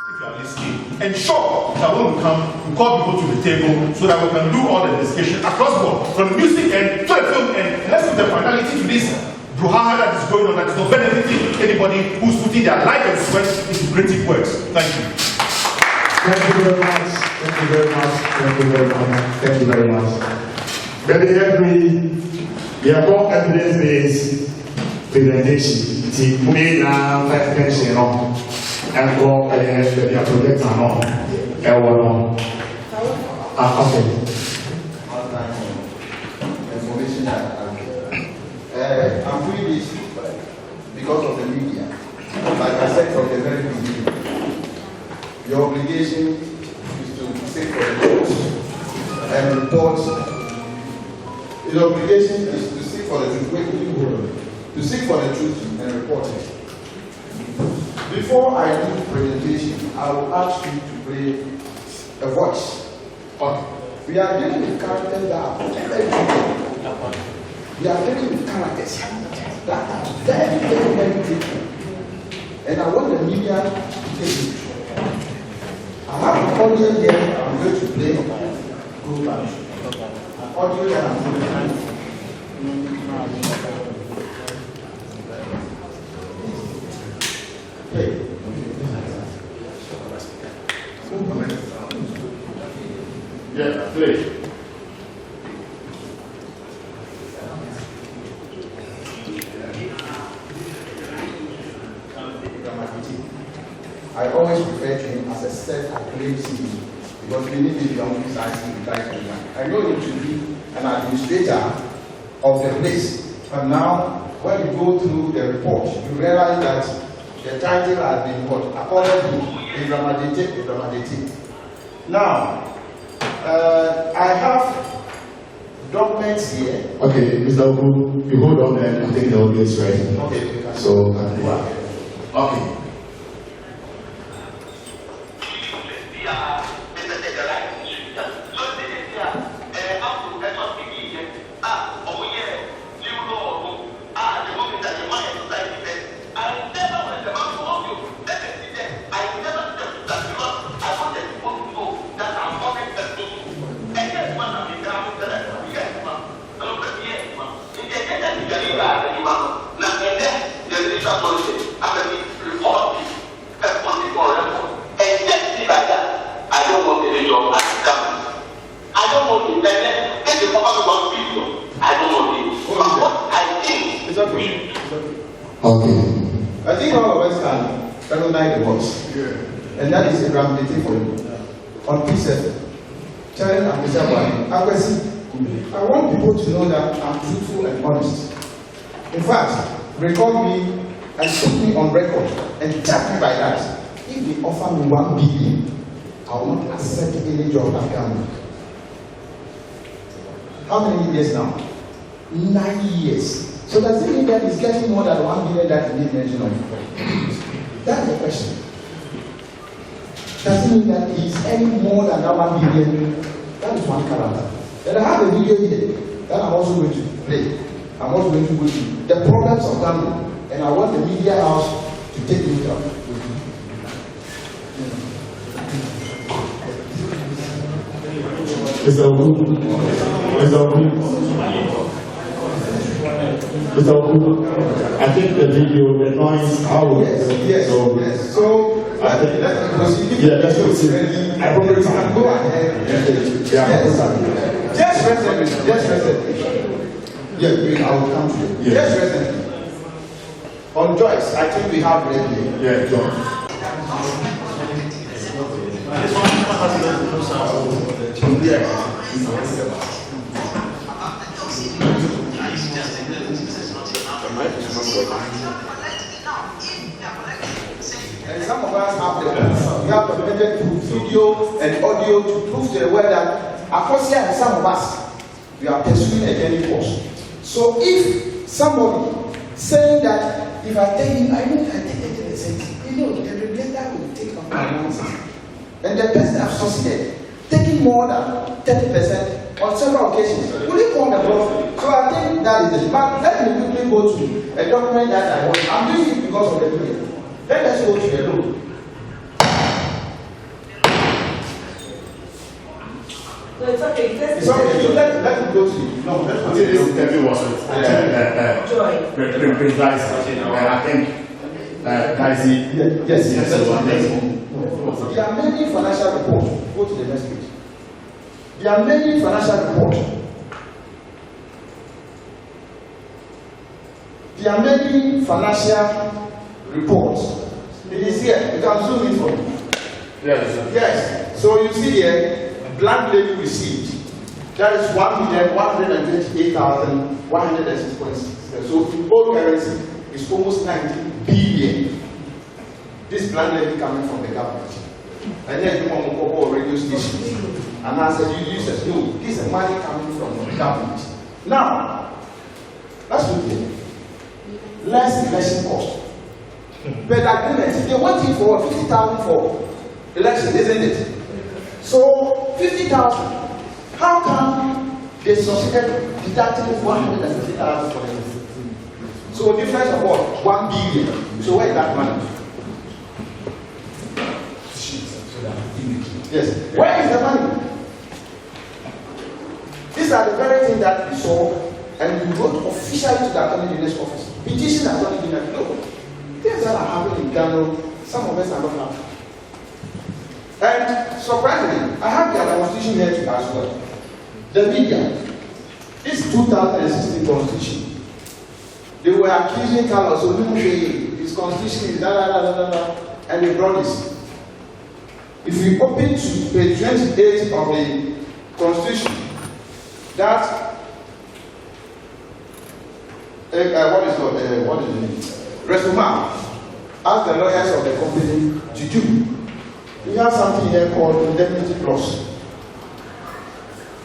If you are listening, ensure that when we come, we call people to the table so that we can do all the discussion across board, from the music end to the film end. And let's put the finality to this brouhaha that is going on, that is not benefiting anybody who's putting their life and sweat into creative works. Thank you. Thank you very much. Thank you very much. Thank you very much. Thank you very much. Very happy. We have got evidence-based presentation. The main attention on and go the project on okay. Information I'm doing this because of the media. Like I said from the very beginning, your obligation is to seek for the truth and report. Your obligation is to seek for the truth. To seek for the truth and report it. Before I do the presentation, I will ask you to play a voice. We are dealing with characters that are very different. We are dealing with characters that are very, very, very different. And I want the media to take it. I have an audio here I'm going to play. Go back. An audio that I'm going to play. Yeah, play. I always refer to him as a self-acclaimed CEO because many people don't use IC. I know him to be an administrator of the place, but now when you go through the report, you realize that the title has been what? According to Ibramadete. Now, I have documents here. Okay, Mr. Oku, you hold on and I think the audio is ready. Okay. So, okay. I think all of us can recognize the voice. And that is a gravity for you. On P7, Challenge and P7, I want people to know that I'm truthful and honest. In fact, record me and put me on record and tap me by that. If they offer me 1 billion, I will not accept any job at GHAMRO. How many years now? 9 years. So does it mean that he's getting more than 1 billion that he did mention of? That's the question. Does it mean that he's earning more than that 1 billion? That is one character. Then I have a video here that I'm also going to play. I'm also going to go to the problems of GHAMRO, and I want the media house to take me up. Mr. Oku, I think the video, the noise, how Yes. So I think let's proceed. Yeah, let's proceed. I probably can go ahead. Just recently. Yeah, I will come to you. Yeah. Just recently. On Joyce, I think we have ready. Yeah, Joyce. And some of us have the proof. We have documented proof, video and audio to prove to the world that Akosia and some of us, we are pursuing a journey course. So if somebody saying that if I tell him, I know I take 80%, you know, the regulator will take up my nonsense. And the person has succeeded, taking more than 30% on several occasions. Will you call the bluff? So I think that is it. But let me quickly go to a document that I want. I'm doing it because of the doing. Let us go to the law. No, it's okay. It's okay. So let me go to you. No, let's go to This you. interview was with Joy. Prince Lysa. I think Yes. So There are many financial reports. Go to the next page. There are many financial reports. There are many financial reports. It is here. You can zoom in for me. Yes. So you see here, blank levy received. That is 1,128,106.6. So in old currency, it's almost 90 billion. This blank levy coming from the government. And then you want to go radio stations. And I said, you use it. No, this is money coming from the government. Now, let's look here. Less election cost. But agreement, they want it for 50,000 for election, isn't it? So 50,000. How come they succeeded deducting 150,000 for them? So difference of what? 1 billion. So where is that money? Yes. Where is the money? These are the very things that we saw, and we wrote officially to the Attorney General's office. Petition Attorney General. No. Things that are happening in Ghana, some of us are not happy. And surprisingly, I have the constitution here too as well. The media, this 2016 constitution, they were accusing Carlos of his constitution is and they brought this. If we open to page 28 of the constitution, that what is the name? Resuma asked the lawyers of the company to do. We have something here called indemnity clause.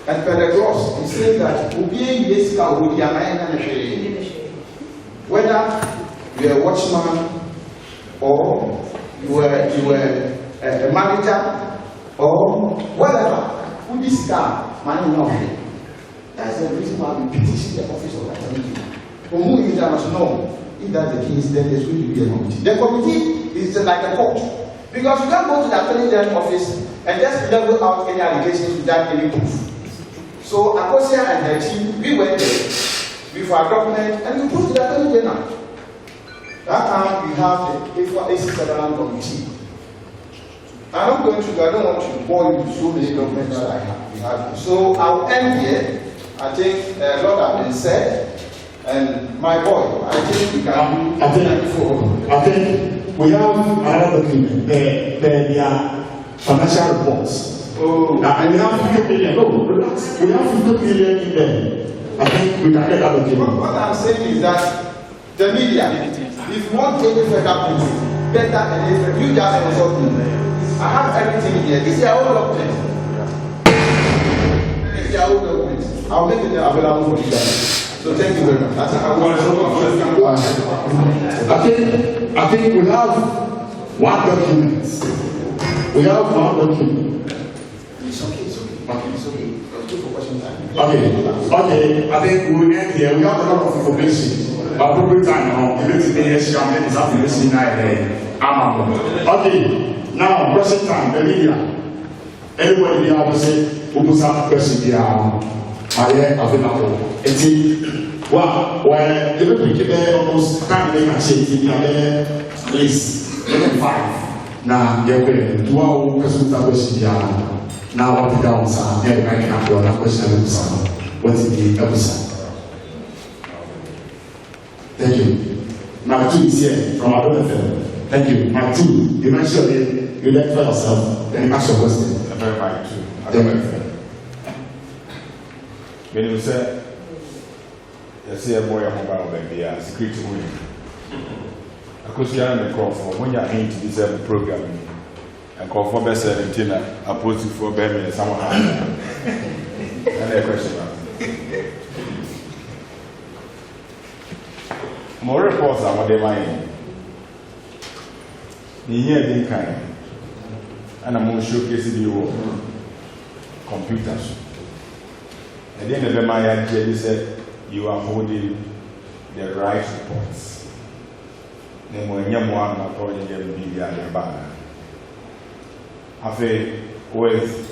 And per the clause, it says that whether you are a watchman or you were a manager or whatever, who this guy, money not free. That's the reason why we petition the office of Attorney General. Who is that must know if that's the case, then there's going to be a committee. The committee is like a court. Because you can't go to the Attorney General office and just level out any allegations without any proof. So Akosia and her team, we went there with our document and we proved to the Attorney General. That time we have the A67 committee. I'm not going to, I don't want to bore you with so many documents that I have. We have. So I'll end here. I think a lot has been said. And my boy, I think we can I think we have another document. There are financial reports. Oh. And we have 50 million. No, relax. We have 50 million in there. I think we can get that document. What I'm saying is that the media, if you want any further proof, better and different, you just consult me. I have everything here. This is our own document. This is our own document. I'll make it available for you guys. So thank you very much. I think we have one document. We have one document. It's okay. It's okay. Let's go for question time. Okay. I think we'll end here. We have a lot of information. But appropriate time now. If it's in the SCM, it's up to listening now. Okay. Now, question time. The media. Everybody here will say, who puts up question here? I am available. Wow, where the people keep almost can't make a change in at least 5. Now, you're going to our question question. Now, what the downs are, they're making up your question. What is the episode? Thank you. Number 2 is here from our FM. Thank you. Number 2, you mentioned you left for yourself, then ask your question. very much too. When you say, you see a boy mobile baby, a security wing. Because you are in the call for when you are into this program and call for best 17, opposed to for baby and someone else. And a question. More reports are what they mind. You hear the kind, and I'm going to showcase the computers. And then the Maya said, you are holding the right reports. Then when you're one, I'm calling them media and banner. With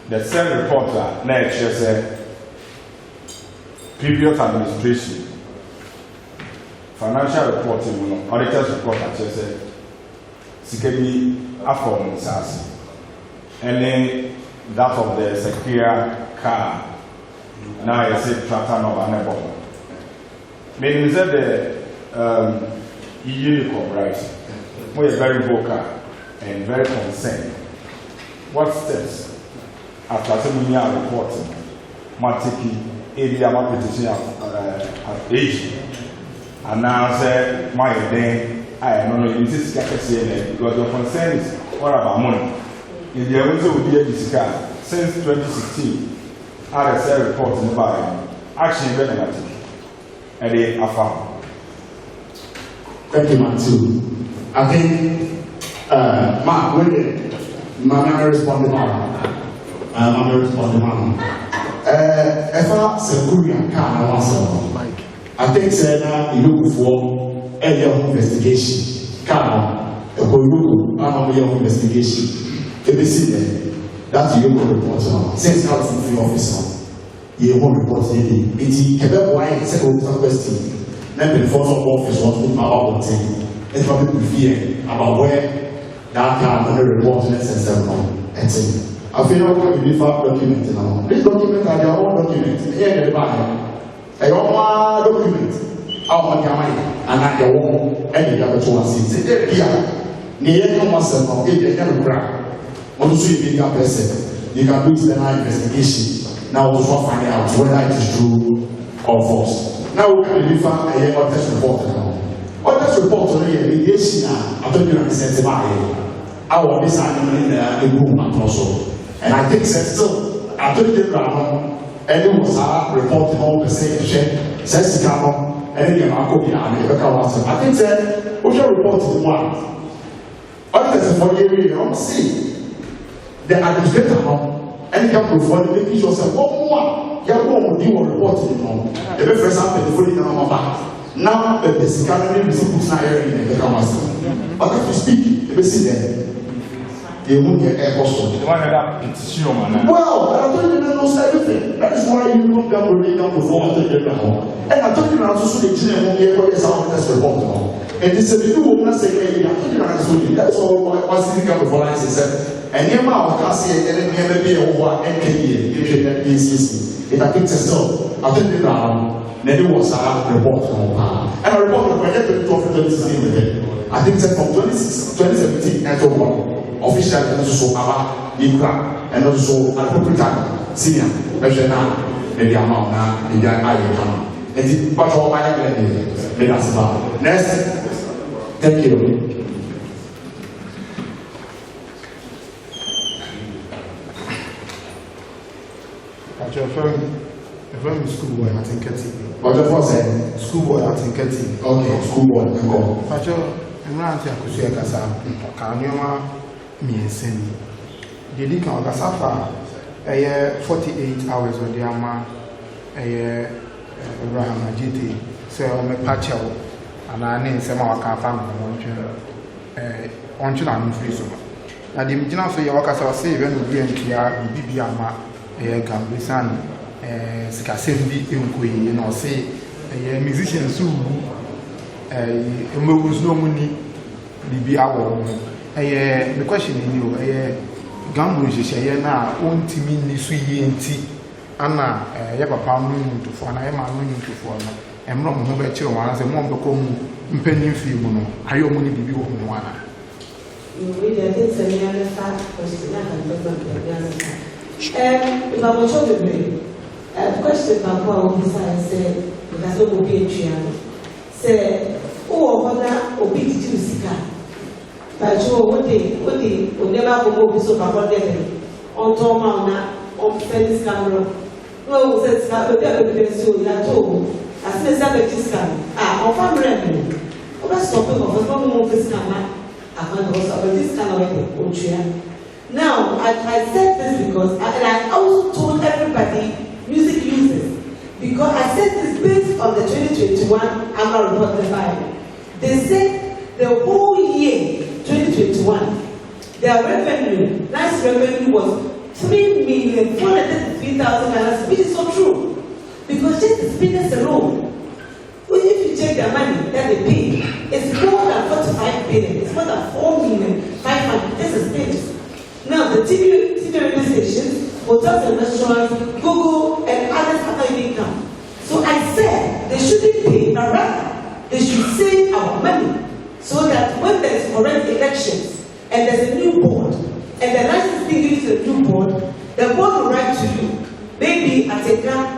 the same reporter next year said previous administration financial reporting, auditors report at said Sikemi Afon Sas, and then that of the Secure car. Now I say tractor no banable. Meaning that the unicorn, right? We are very vocal and very concerned. What steps after some year reporting, Matiki, area petition at age, and now say my day, I am not in this case because your concern is what about money? In the original would be a discard since 2016. RSL reporting by action benefit and they are found. Thank you, Matthew. I think, Mark, my memory responded, Ever Securian car, I think, sir, you look for a investigation. Car, a Koyuku, investigation. If you see there, that's your report. Since now, the officer, you won't report anything. It's a why it's a question. Then before the office was to about it's probably fear about where that car on the report necessary and say, I feel like we have document now. These documents are their own documents. Here they buy a document out of your mind and at your own and the other two are saying, here, near myself, if they never crack. Once you make a person, you can do the investigation. Now we'll find out whether it is true or false. Now we can refer a audit report now. Audit report on the mediation, I told you that it's a I want this animal in the room also. And I think still, I told you that and it was a report on the same share, says the camera, and then I go behind the council. I think that we shall report to the one. Auditors for you, you see. The administrator and can perform the making sure that one more, you will report to them. The very first time, the fully number back. Now, the basically receive now in the council. But if you speak, the basic there, they won't get air cost. The one that petition, well, I told you that knows everything. That is why you don't have to read down before the general. And I told you that also the general here is our test report. And this is the new woman saying, I told you that's all what's in the before I said. And near my house, and then never be over NKE, it I think still. I think the then it was a report and a report of project 2016 with it. I think that from 2017 and 2021, officially also our INCRA and also appropriate senior national the amount now the I come. And it but all my next. Thank you. Your firm schoolboy at Inketi. What the first say? Schoolboy at Inketi. Okay, schoolboy. Go. Pacho, I'm not Akusia Kasa. Kanyoma Mienseni. The leak on Kasafa a year 48 hours on the Ama a year Abraham Ajiti. So I'm a patcho and I name some of our family on China free so. Now the Mijana for your Kasa say when we be in Kia, Bibiama. Gambisan, Sikasendi, you know, say a musician who moves no money, be our the question in you, a GHAMRO is now, won't mean this sweet Anna, Papa moon to phone, I am a moon to phone, and not more better ones, and one become penny film, I only be one. You read a fact question. If I was sure to me, question my power besides say, because I will be a child. Say, oh, what or big to Sika. But you would never go so about them on Tomana, on Fennis camera. No, says the evidence you are told. As soon as I this camera, on farm revenue. Oh, that's something of a normal office camera. I can't also this kind of chair. Now, I said this because, and I also told everybody, music users, because I said this based on the 2021 annual report defined. They said the whole year, 2021, their revenue, nice revenue was $3,433,000, which is so true. Because just the speakers alone, if you check their money that they pay, it's more than 45 billion. It's more than 4,500,000. This is speakers. Now the TV radio stations, hotels and restaurants, Google and others are not even come. So I said they shouldn't pay, but rather they should save our money so that when there is correct elections and there's a new board and the license being given to the new board, the board will write to you. Maybe at a gap,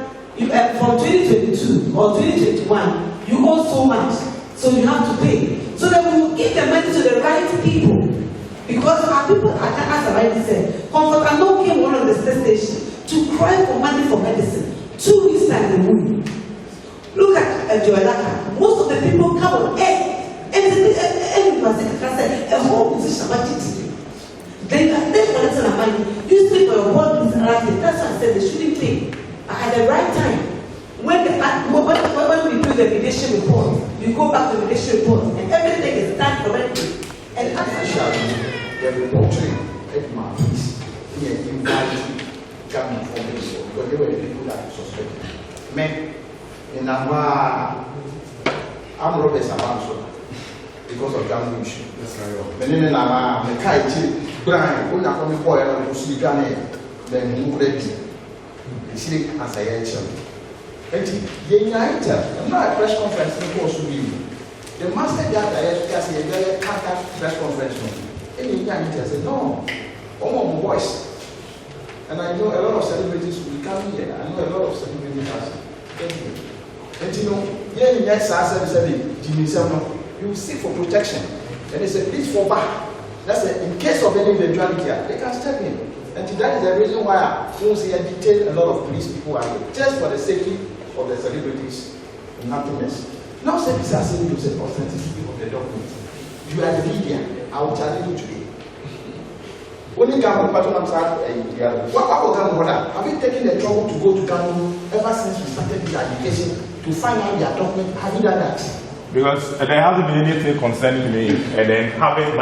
from 2022 or 2021, you owe so much, so you have to pay. So that we will give the money to the right people. Because our people, as I already said, Comfort and No came one of the station to cry for money for medicine. 2 weeks time they move. Look at Joelaka. Most of the people come on air. Everyone said, a whole position about it. They can take collecting our money. You sleep for your board is elected. That's why I said they shouldn't pay. At the right time. When we do the mediation report, you go back to the mediation report and everything is done correctly. And Actually, the reporting at my piece, we invited government for this, because they were the people that suspected. Men in our armed robbers about because of GHAMRO issue. But in our Mekaiti, Brian, when I come boy, I will see Ghana, then you ready. You see, as I mentioned. And United, I'm not a press conference, the master data has a very character press conference. And United said, no, all voice. And I know a lot of celebrities will come here. I know a lot of celebrities have. And you know, you seek for protection. And they say, please fall back. That's in case of any eventuality, they can step in. And that is the reason why I don't see and detail a lot of police people are here, just for the safety of the celebrities and happiness. Now, say this as saying to say authenticity of the document. You are the media. I will challenge you today. Only GHAMRO patronum have you taken the trouble to go to GHAMRO ever since we started this education to find out their document? Have you done that? Because there hasn't been anything concerning me, and then having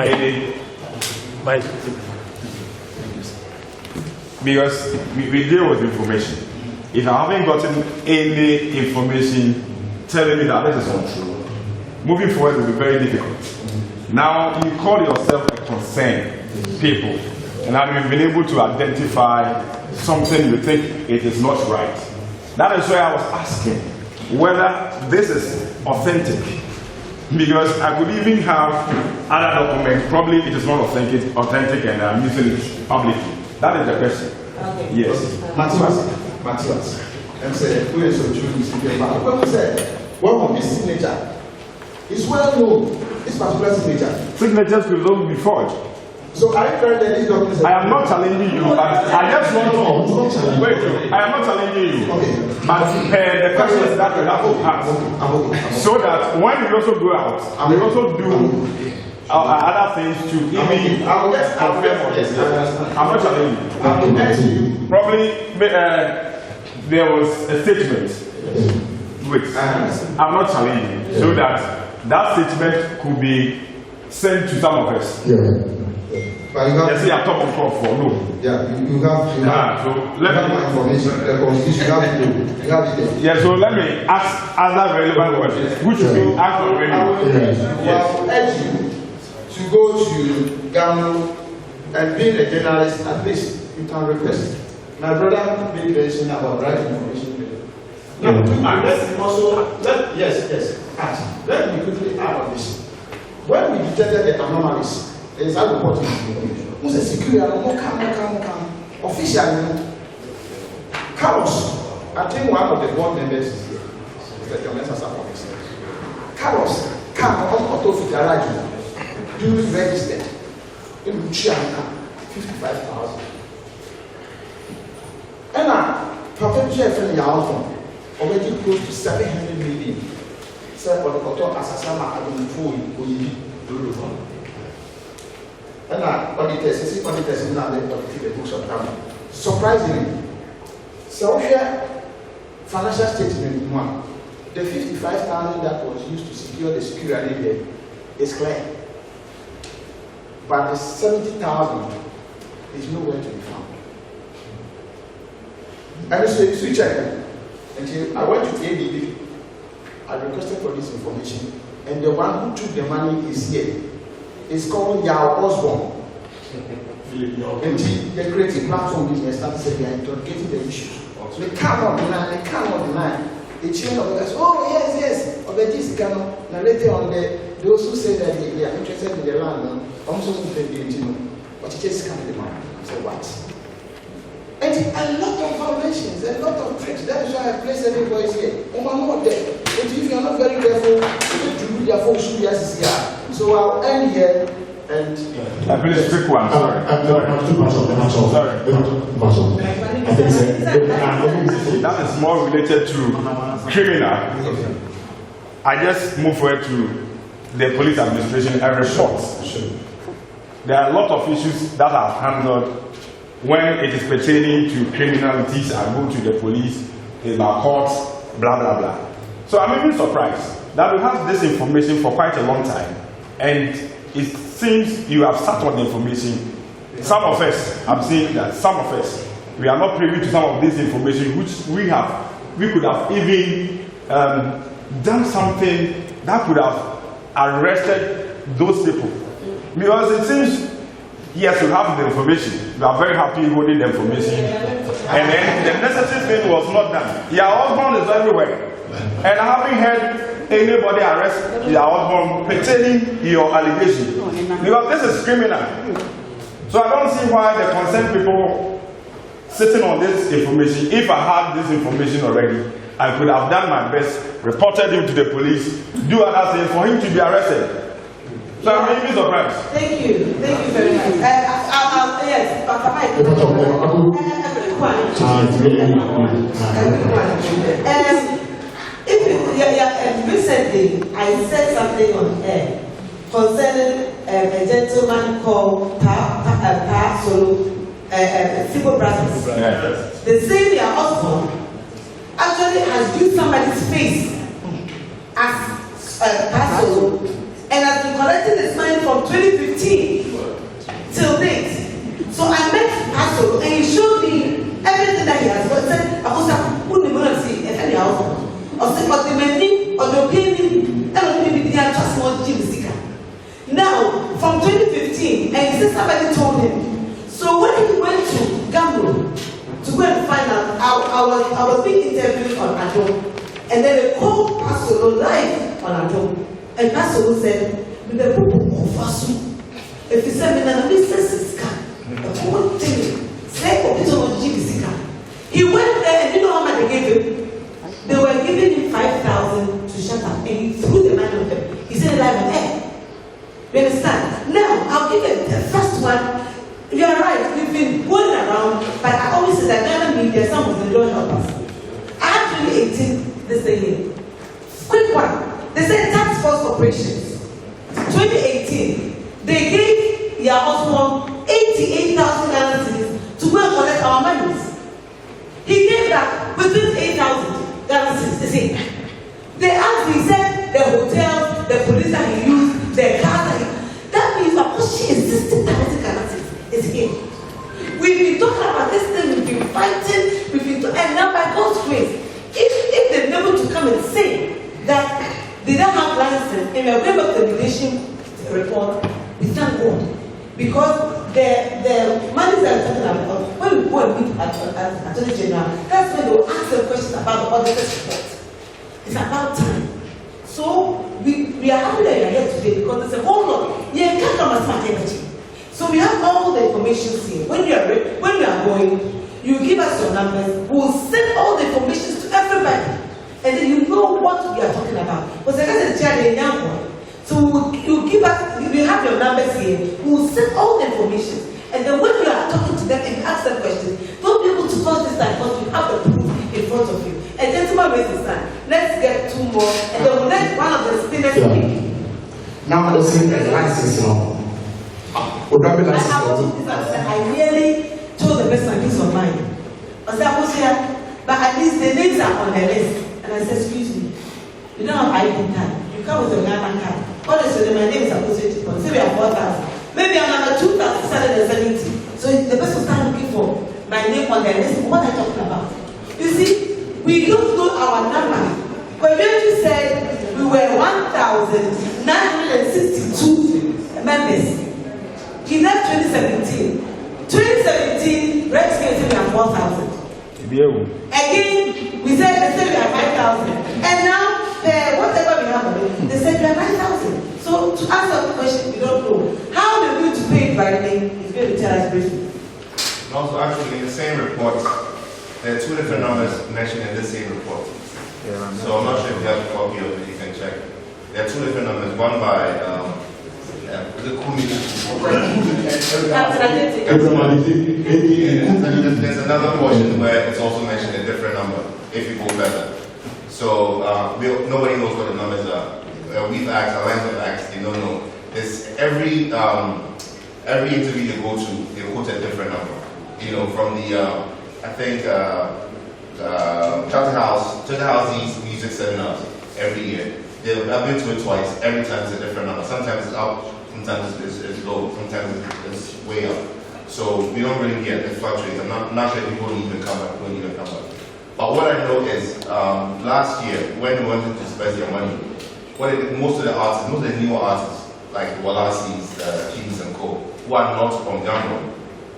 because we deal with information. If I haven't gotten any information telling me that this is untrue, moving forward will be very difficult. Now you call yourself a concerned people, and I've been able to identify something you think it is not right. That is why I was asking whether this is authentic, because I could even have other documents. Probably it is not authentic, and I'm using it publicly. That is the question. Okay. Yes. Matthias. And say, who is so true? When we say, what on this signature? It's well known. This particular signature. Signatures will not be forged. So I heard that these documents. I am not challenging you, but I just want to wait. I am not challenging you. Okay. But the questions that we have to ask, so that when we also go out, we also do other things to even confirm on this. I'm not challenging you. Probably there was a statement. Wait, I'm not challenging you, so that statement could be sent to some of us. But you have, yes, I'm talking for no. Yeah, you have so let me information. You have it. Yeah, so let me ask other relevant questions, which will be asked already. I will urge you to go to GHAMRO and being a journalist, at least you can request. My brother made mention about right information. Now, let me quickly add on this. When we detected the anomalies, there is a reporting. Who says security? Officially, Carlos, I think one of the board members is here. Carlos, come on auto garage. Duly registered in Luciana, 55,000. And Papa Jeff and Yalton already close to 700 million. Sir, for the auto assassin, I don't fool you. And auditors, auditors now they audit the books of GHAMRO. Surprisingly, so here financial statement one, the 55,000 that was used to secure the security there is clear. But the 70,000 is nowhere to be found. And so check. And I went to ABB. I requested for this information, and the one who took the money is here. It's called Yao Osborne. And they created a platform business that said they are interrogating the issues. So they cannot deny. The chain of the oh yes, of the this cannot. Now later on, those who say that they are interested in the land, also but it just can't be money. So what? And a lot of violations, a lot of tricks. That is why I place every voice here. One more day. And if you are not very careful, you will your folks should be as here. So I'll end here and please quick one. Sorry. That is more related to criminal. I just move forward to the police administration every short. There are a lot of issues that are handled when it is pertaining to criminalities and go to the police, in our courts, blah blah blah. So I'm even surprised that we have this information for quite a long time, and it seems you have sat on the information. Some of us, I'm saying that some of us, we are not privy to some of this information which we could have even done something that could have arrested those people. Because it seems, yes, we have the information. We are very happy holding the information. And then the necessary thing was not done. Your husband is everywhere. And I haven't heard anybody arrest your husband pertaining your allegation. Because this is criminal. So I don't see why the concerned people sitting on this information, if I had this information already, I could have done my best, reported him to the police, do other things for him to be arrested. So I'm really surprised. Thank you very much. Yes, recently I said something on air concerning a gentleman called Pa Solo, civil practice. Yes. The same year also actually has used somebody's face as Pa Solo, and has been collecting this money from 2015 till date. So I met Pastor and he showed me everything that he has got. He said, I was like, who do you see if any house? I said, but the many or the opinion, and maybe they are just more Jimmy. Now, from 2015, and he said somebody told him. So when he went to GHAMRO to go and find out, I was being interviewed on Adom, and then they called Pastor live on Adom. And Pastor said, "We the people of Fasu. If you send me an business scan, the whole thing, say of this on GBC." He went there and you know how much they gave him? They were giving him 5,000 to shut up, and he threw the money on them. He said, "Live on air." You understand? Now I'll give it the first one. You are right. We've been going around, but I always say that Ghana media, some of them don't help us. I had 2018 this year. Quick one. They said tax force operations. 2018, they gave your husband 88,000 Ghana cedis to go and collect our monies. He gave that within 8,000 Ghana cedis. They asked, he said, the hotels, the police that he used, the cars that he. That means that she insisted that Ghana cedis is here. We've been talking about this thing, we've been fighting, and now by God's grace, if they're able to come and say that they don't have license in a way of the litigation report, we thank God. Because the money that I'm talking about, when we go and meet at Attorney General, that's when they will ask them questions about the auditor's report. It's about time. So we are happy that you are here today because there's a whole lot. You can't come as much energy. So we have all the information here. When you are going, you give us your numbers, we will send all the information to everybody. And then you know what we are talking about. Because the guys are a young one. So you give us, we have your numbers here, we will send all the information. And then when you are talking to them and you ask them questions, don't be able to cause this time because you have the proof in front of you. And gentleman raise his hand. Let's get two more. And then we'll let one of the spinners speak. Now I'm saying the license now. I really told the person this on mine. I said, I was here, but at least the names are on the list. And I said, excuse me, you don't have ID card. You come with a Ghana card. Honestly, my name is associated with. Say we have 4,000. Maybe I'm number 2,670. So the person started looking for my name on the list. What are you talking about? You see, we don't know our number. When you said we were 1,962 members in that 2017. 2017, Red Scale said we are 4,000. Again, we said they said we are 5,000. And now, whatever we have, they said we are 9,000. So to answer the question, we don't know. How they're going to pay it by name is going to tell us briefly. Also, actually, in the same report, there are two different numbers mentioned in the same report. So I'm not sure if you have a copy of it, you can check. There are two different numbers, one by the committee. There's another portion where it's also mentioned a different number, if you go further. So nobody knows what the numbers are. We've asked, Alliance have asked, they don't know. There's every interview you go to, they quote a different number. You know, from the, I think, Charterhouse these music seminars every year. I've been to it twice. Every time it's a different number. Sometimes it's up, sometimes it's low, sometimes it's way up. So we don't really get it fluctuates. I'm not sure if people even come up. But what I know is last year when we wanted to spend their money, most of the newer artists like Wallace's, Keys and Co, who are not from GHAMRO,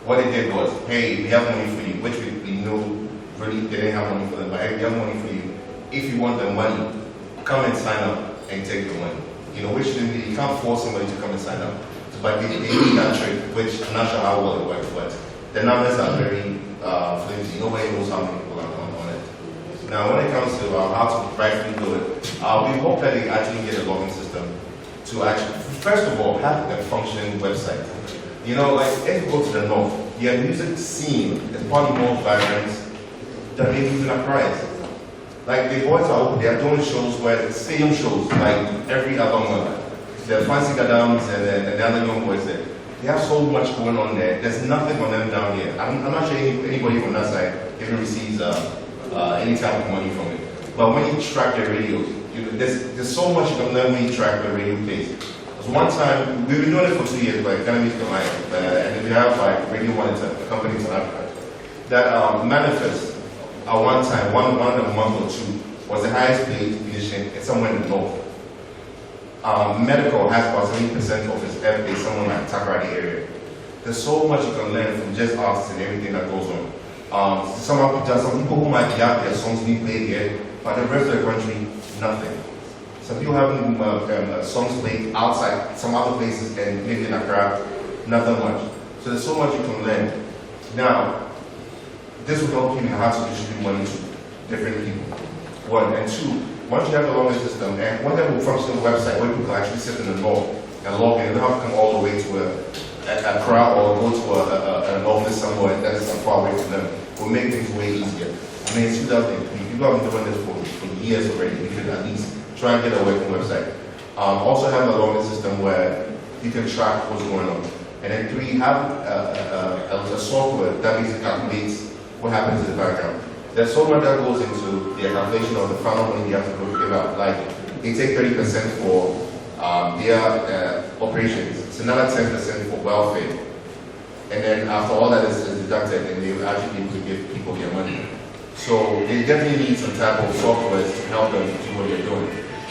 what they did was, hey, we have money for you, which we know really they didn't have money for them, but hey, we have money for you. If you want the money, come and sign up and take the money. You know, which you can't force somebody to come and sign up. But they need that trick, which I'm not sure how well it works, but the numbers are very flimsy. Nobody knows how many people are on it. Now, when it comes to how to rightfully do it, we hope that they actually get a login system to actually, first of all, have a functioning website. You know, like if you go to the north, your music scene is probably more vibrant than maybe even a prize. Like the boys they are doing shows where stadium shows, like every other month. The Fancy Gadams and the other young boys there. They have so much going on there. There's nothing on them down here. I'm not sure anybody from that side even receives any type of money from it. But when you track the radios, there's so much you can learn when you track the radio plays. Because one time, we've been doing it for 2 years, like Ghana Music Alliance, and we have like Radio Monitor, a company in Africa, that manifest at one time, one a month or two, was the highest paid musician somewhere in the north. Medical has about 70% of its airplay somewhere like Takoradi area. There's so much you can learn from just artists and everything that goes on. Some people who might have their songs being played here, but the rest of the country, nothing. Some people have songs played outside some other places and maybe in Accra, nothing much. So there's so much you can learn. Now, this will help you in how to distribute money to different people. One, and two, once you have the login system, and one that will function website where people can actually sit in the north and log in, they don't have to come all the way to a crowd or go to an office somewhere that is far away from them. Will make things way easier. I mean, it's 2003. People have been doing this for years already. We should at least try and get a working website. Also have a login system where you can track what's going on. And then three, have a software that basically calculates what happens in the background. There's so much that goes into the calculation of the final money you have to give out. Like, they take 30% for their operations. It's another 10% for welfare. And then after all that is deducted, and they will actually be able to give people their money. So they definitely need some type of software to help them do what they're doing.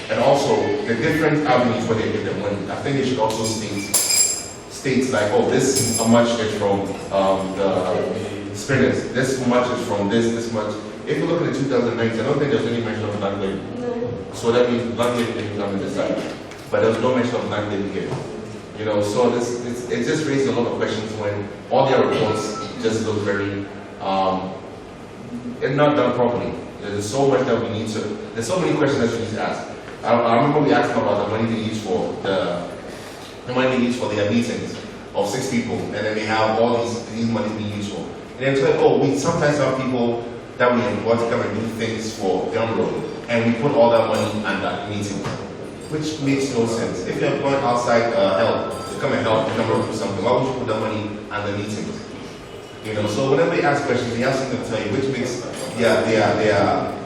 And also, the different avenues where they get their money. I think they should also states like, oh, this much is from the spinners, this much is from this much. If you look at the 2019, I don't think there's any mention of Black Label. No. So that means Black Label didn't come in this side. But there was no mention of Black Label here. You know, so it just raises a lot of questions when all their reports just look very, and not done properly. There's so much that we need to, there's so many questions that we need to ask. I remember we asked them about the money they use for their meetings of 6 people, and then they have all these money being used for. And then it's like, oh, we sometimes have people that we want to come and do things for GHAMRO, and we put all that money under meetings, which makes no sense. If you're going outside help, to come and help GHAMRO do something, why would you put that money under meetings? You know, so whenever they ask questions, they have something to tell you, which makes their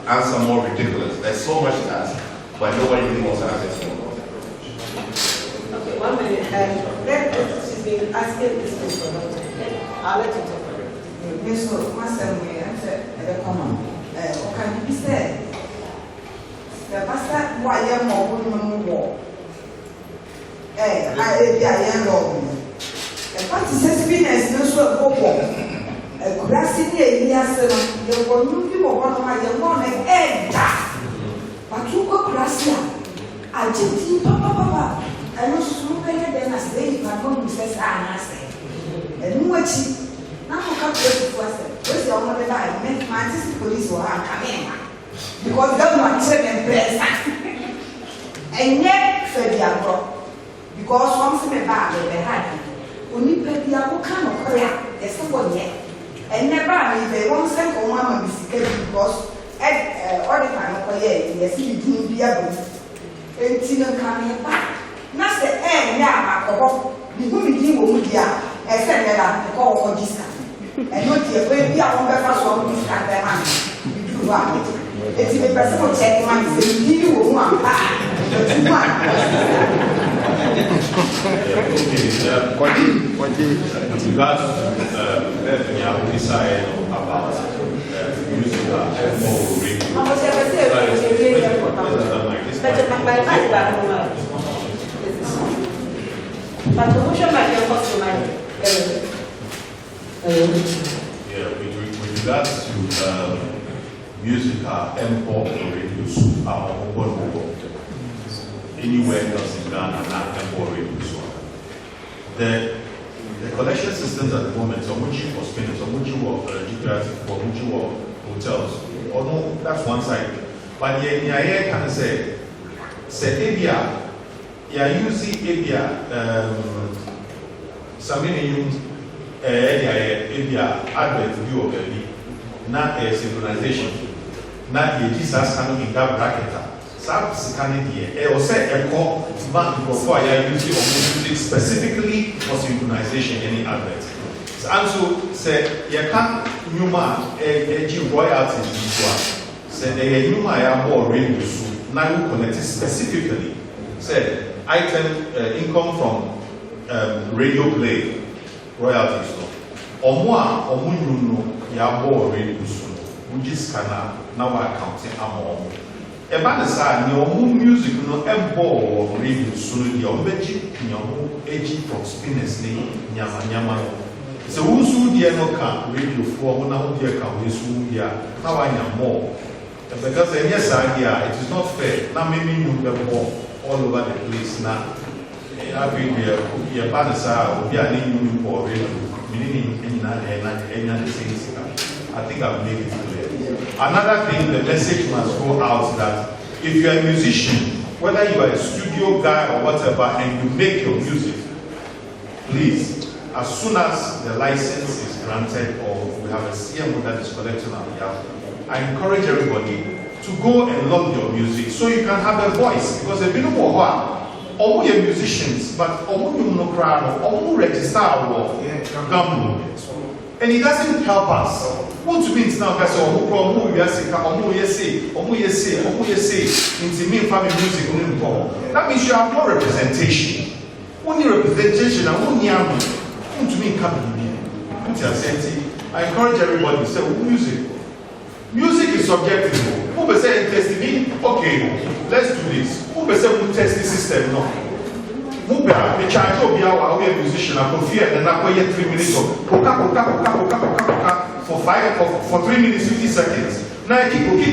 answer more ridiculous. There's so much to ask, but nobody really wants to answer it. Okay, 1 minute. She's been asking this question for a long time. I'll let you talk. Yes, so once I said, come on. can be said. The pastor, why you're more women war. I am Lord. A party says, Venus, no sort of war. A grassy day, yes, you will move you one of my young one egg. But you go grassy. I did papa. I know so better than I say, my home says, I say. And what she now come to us. Where's your mother? I meant my sister police will come in. Because government said and press. And yet, for the abroad. Because once in a bag, they had only pay the kind of career, there's someone yet. And never they won't send for one of the because all the time of year, yes, you didn't be able to. And Tina coming back. Not the end, yeah, the woman you will be out, and send her to call for this time. And not the way we are on the first one, this kind of man. You do right. It's the person who check money, say, you will want With regards to the desire about music and more with regards to music import radios are open anywhere else in Ghana, not import radios. The collection systems at the moment, so much for spinners, so much for geographic, for much for hotels. Or no, that's one side. But yeah, can say Abia, yeah, you see Abia, some Abia advert view of the not a synchronization. Not the Jesus coming in that bracket. Some scanning here. Or say a call bank before I use it specifically for synchronization any advert. And so say you can't Numa royalties this one. Say the Numa are more radio soon. Now you connect it specifically. Say item income from radio play royalties. Or more or more ya more radio soon. Which is kana now accounting among. Eba sa ni omu music no ebo radio sunu di obeji nyamu eji from spinners ni nyama so wusu die no ka radio fo ho na ho die ka wusu dia na wa nyamo because yes idea it is not fair na me you ebo all over the place na every day eba sa obi ani nyu for radio meaning na the same. I think I've made it clear. Another thing, the message must go out that if you are a musician, whether you are a studio guy or whatever, and you make your music, please, as soon as the license is granted or we have a CMO that is collecting our behalf, I encourage everybody to go and log your music so you can have a voice. Because a bit of all your musicians, but all you no crowd, all register our GHAMRO. And it doesn't help us. What means now, guys, who into me family music. That means you have no representation. Only representation and only to me I encourage everybody to say music. Music is subjective. Who will say test me? Okay, let's do this. Who will say we test the system? No. The charge of our musician, I could fear and I wait 3 minutes of for 3 minutes 50 seconds. Now I keep for 3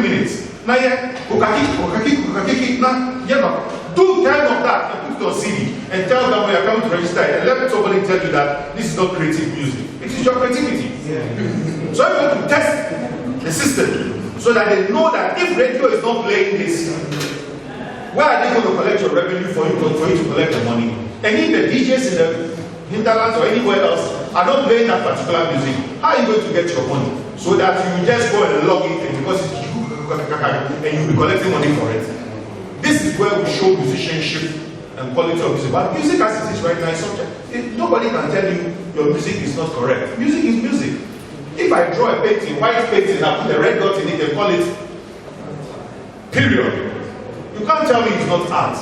minutes. Now do 10 of that and put it on CD and tell them we are coming to register and let somebody tell you that this is not creative music. It is your creativity. So I'm going to test the system so that they know that if radio is not playing this, where are they going to collect your revenue for you to collect the money? And if the DJs in the hinterlands or anywhere else are not playing that particular music, how are you going to get your money? So that you just go and log it and because it's and you'll be collecting money for it. This is where we show musicianship and quality of music. But music as it is right now is subject. Nobody can tell you your music is not correct. Music is music. If I draw a painting, white painting, I put a red dot in it and call it period. You can't tell me it's not art.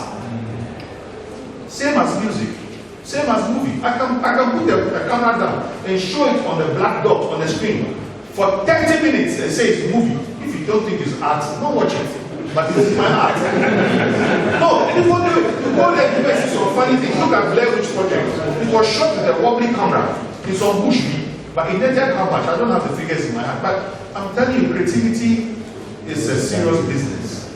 Same as music. Same as movie. I can put the camera down and show it on the black dot on the screen for 30 minutes and say it's movie. If you don't think it's art, don't watch it. But it's my art. No, anybody you go there, you see some funny thing. Look at Blair Witch Project. It was shot with a wobbly camera. It's on bush, but it netted how much? I don't have the figures in my hand. But I'm telling you, creativity is a serious business.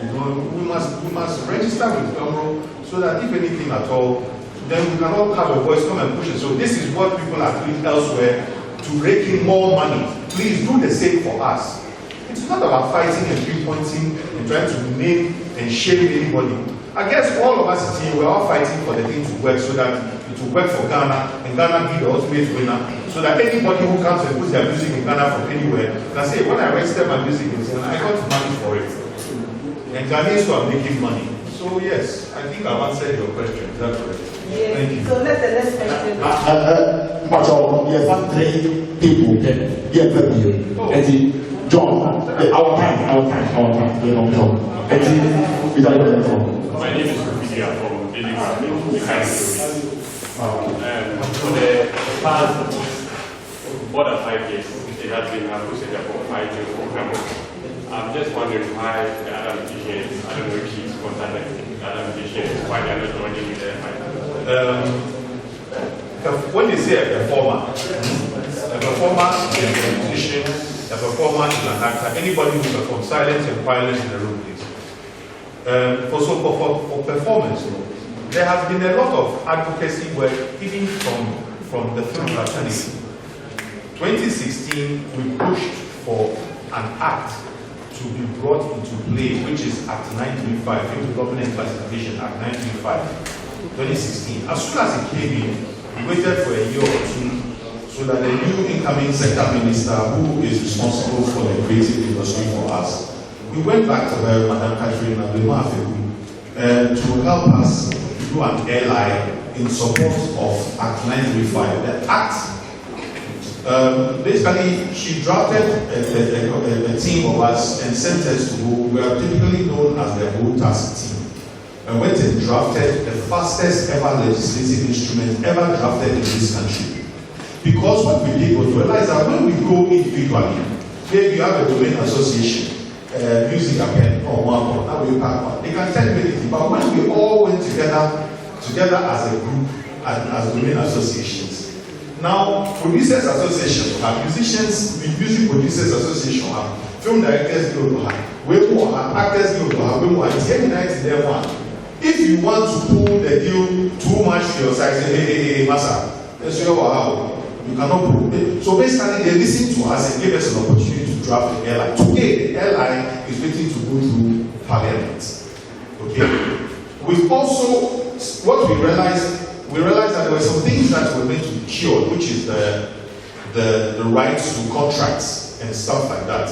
You know, we must register with GHAMRO so that if anything at all, then we can all have a voice, come and push it. So this is what people are doing elsewhere to rake in more money. Please do the same for us. It's not about fighting and pinpointing and trying to name and shame anybody. I guess all of us here, we're all fighting for the thing to work so that it will work for Ghana and Ghana be the ultimate winner. So that anybody who comes and puts their music in Ghana from anywhere can say, when I registered my music in Ghana, I got money for it. And Ghanaians who are making money. So yes, I think I've answered your question. Is that correct? Yes. Thank you. So let the next question. Much of yes, 3 people can get the view. And John, our time, you know, and is that from? My name is Rufidia from Daily for the past more than 5 years, it has been a procedure for fighting for GHAMRO. I'm just wondering why the other musicians, I don't know if she's contacted the other musicians, why they're not joining with the fight. When you say a performer is a musician, a performer is an actor. Anybody who performs, silence and violence in the room, please. For performance, there has been a lot of advocacy work, even from the film fraternity. 2016, we pushed for an act to be brought into play, which is Act 935, Film Development Classification Act 935, 2016. As soon as it came in, we waited for a year or 2 so that the new incoming sector minister, who is responsible for the creative industry for us, we went back to her, Madam Catherine to help us do an airline in support of Act 935. The Act, basically, she drafted a team of us and sent us to who we are typically known as the Whole Task Team. And went and drafted the fastest ever legislative instrument ever drafted in this country. Because what we did was realize that when we go individually, maybe you have a domain association, music append or one, now we pack one. They can tell you anything, but when we all went together as a group, as domain associations. Now, producers association have musicians, music producers association have, film directors guild have, we will have, actors guild have, we will have, it's every night in their one. If you want to pull the deal too much to your side, say, hey, massa, that's your how. You cannot pull it. So basically, they listen to us and give us an opportunity to draft the airline. Today, the airline is waiting to go through Parliament. Okay? We've also, what we realized that there were some things that were meant to be cured, which is the rights to contracts and stuff like that,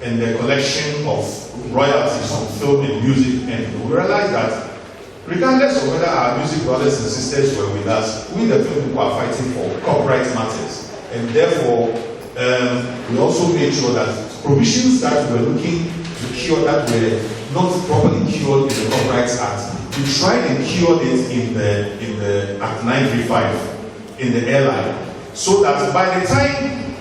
and the collection of royalties on film and music. And we realized that regardless of whether our music brothers and sisters were with us, we the film people are fighting for copyright matters. And therefore, we also made sure that provisions that we're looking to cure that were not properly cured in the Copyright Act, we tried and cured it in the Act 935 in the airline, so that by the time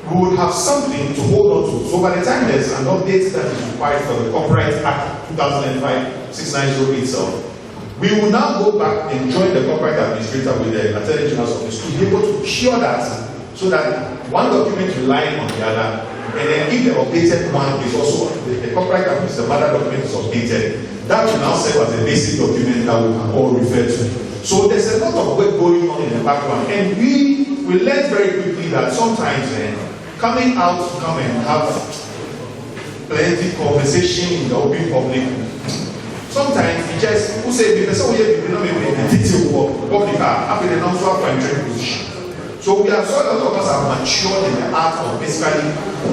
we would have something to hold on to. So by the time there's an update that is required for the Copyright Act 2005-6908 itself, we will now go back and join the Copyright Administrator with the Attorney General's Office to be able to cure that, so that one document relying on the other, and then if the updated one is also, the Copyright Act, the mother document is updated, that will now serve as a basic document that we can all refer to. So there's a lot of work going on in the background, and we learned very quickly that sometimes coming out to come and have plenty conversation in the open public, sometimes it just, who say, because we have a detailed work, public are in an also position. So we have so a lot of us are matured in the art of basically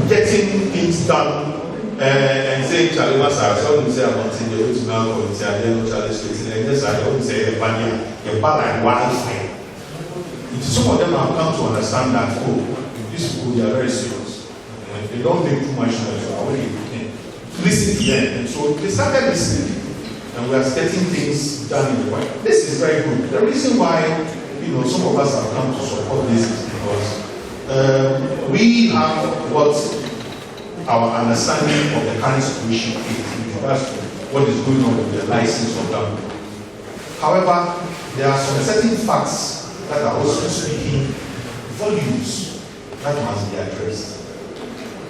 getting things done and saying, Charlie, what's our son? Say, I'm not saying the original or say, I don't know, Charlie, and this I don't say, a bad wildfire. Some of them have come to understand that, these people, they are very serious. And if they don't make too much noise, I already listen to them. And so they started listening. And we are getting things done in the way. This this is very good. The reason why some of us have come to support this is because we have what our understanding of the current situation is in regards to what is going on with the license of GHAMRO. However, there are some certain facts that are also speaking volumes that must be addressed.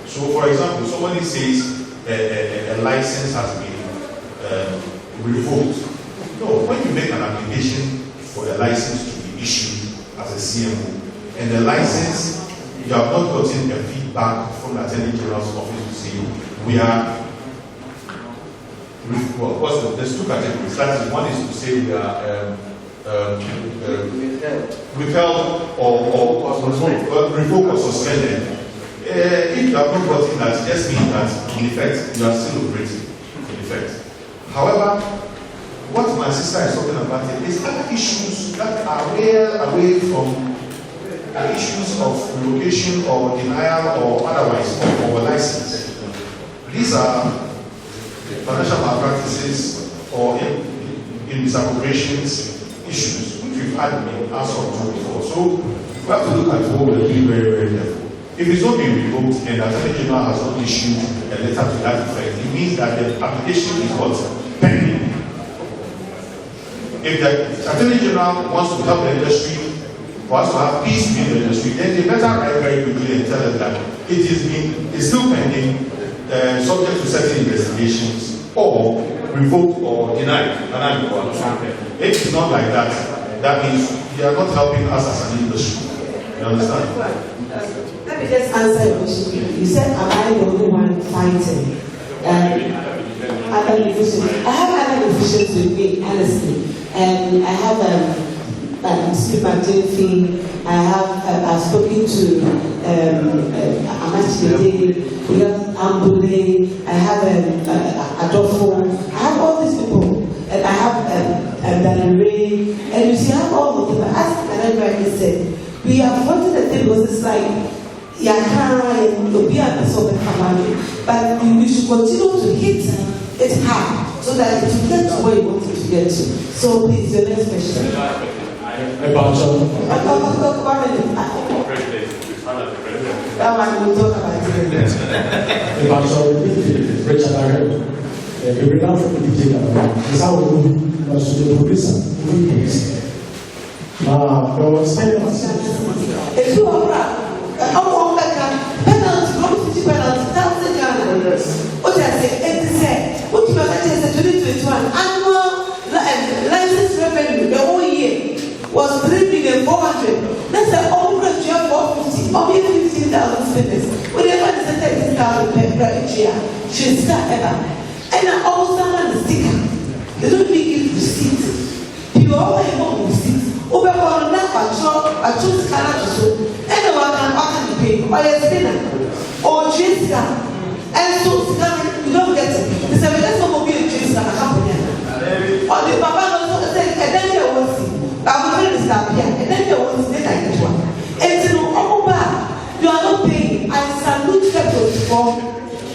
So, for example, somebody says a license has been revoked. No, when you make an application for a license to be issued as a CMO, and the license, you have not gotten a feedback from the Attorney General's office to say, we are, there's two categories. That is, one is to say we are withheld or revoked or suspended. If you have not gotten that, it just means that in effect you are still operating. In effect. However, what my sister is talking about is other issues that are well away from issues of relocation or denial or otherwise of a license. These are financial malpractices or misappropriations issues which we've had in answer to before. So we have to look at what we're doing very, very careful. If it's not been revoked and the Attorney General has not issued a letter to that effect, it means that the application is what? Pending. If the Attorney General wants to help the industry, for us to have peace in the industry, then they better write very quickly and tell us that it's still pending, subject to certain investigations, or revoked or denied. If it's not like that, that means they are not helping us as an industry. You understand? Let me just answer your question. You said, am I the only one fighting? Other musicians. I have other musicians with me, honestly. And I have Steve McJean. I've spoken to Amachide. We have Ambule. I have Adolfo. I have all these people. And I have Daniel Ray. And you see, I have all of them. As Daniel Ray said, we have wanted the thing was it's like Yakara and Lobia and so the Kamari. But we should continue to hit it hard so that it will get to where you want it to get to. So please, your next question. About That one we'll talk about it. Richard Arrett. We bring out from the detail. That's how we move to the police. There was penalty. If you are penalty, 1,000 Ghana. What I say, what you are saying is 2021 annual license revenue the whole year was 3,400,000. That's an overage year 450, only 15,000 students. Whenever they say 30,000 per year, she's not ever. And I almost someone the sticker. They don't make it receipt. You always want receipt. Over one now, I choose Canada to so. Anyone can pay or a spinner or Jessica. And so you don't get it. They say, let's not be a Jessica company. Or the Papa knows say, and then there was I'm going to stop here. And then there was this like this one. And so, you are not paying. I salute Kepos for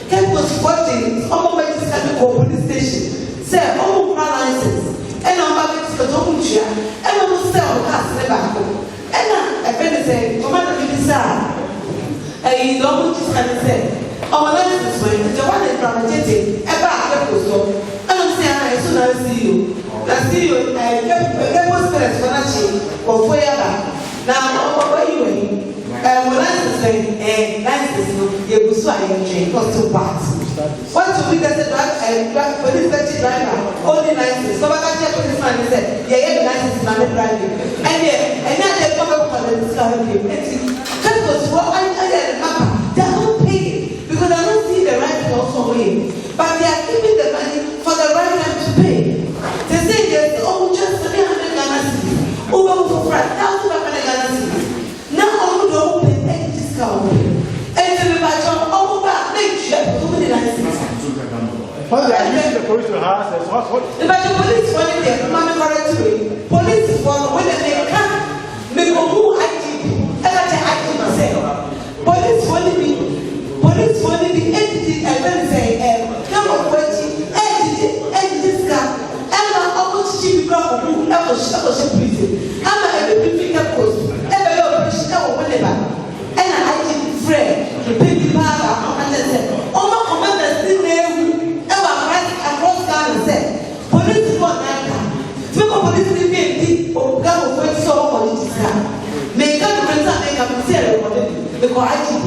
things. Almost to police station. Say, license. And I'm back to the chair. And I'm going to sell cars never. And I say, no matter if it's sad. And you don't just say, our license way, the one is dramatic, about Kepos. And I'm saying, I soon I see you. I see you, Kepos Perez for Nachi, or Foyaba. Now, where you were? When license way, license, you will swallow your chain, not two parts. What to be the police driver, only license. So I can't policeman said, yeah, license is not driving. And now they come up for the discovery. Just what I remember, they are not paying because they don't see the right also way. But they are giving the money for the right time to pay. They say there's just 300 Ghana cedis. Over for 1,000 Ghana cedis. Now all don't pay any discount. And the revival over make sure to the license. What they are using the police to harass us, what? But the police want it there, Mama correct way. Police is for when they come, make a who ITP, and I ITP say. do ever please. I'm a every post, ever your person, whatever. And I did Fred, the baby father, and said, oh, my commander, still there, ever right across Ghana said, police for Naka, people police in or Gabo went so political. Make up the present, make up the serial, because I did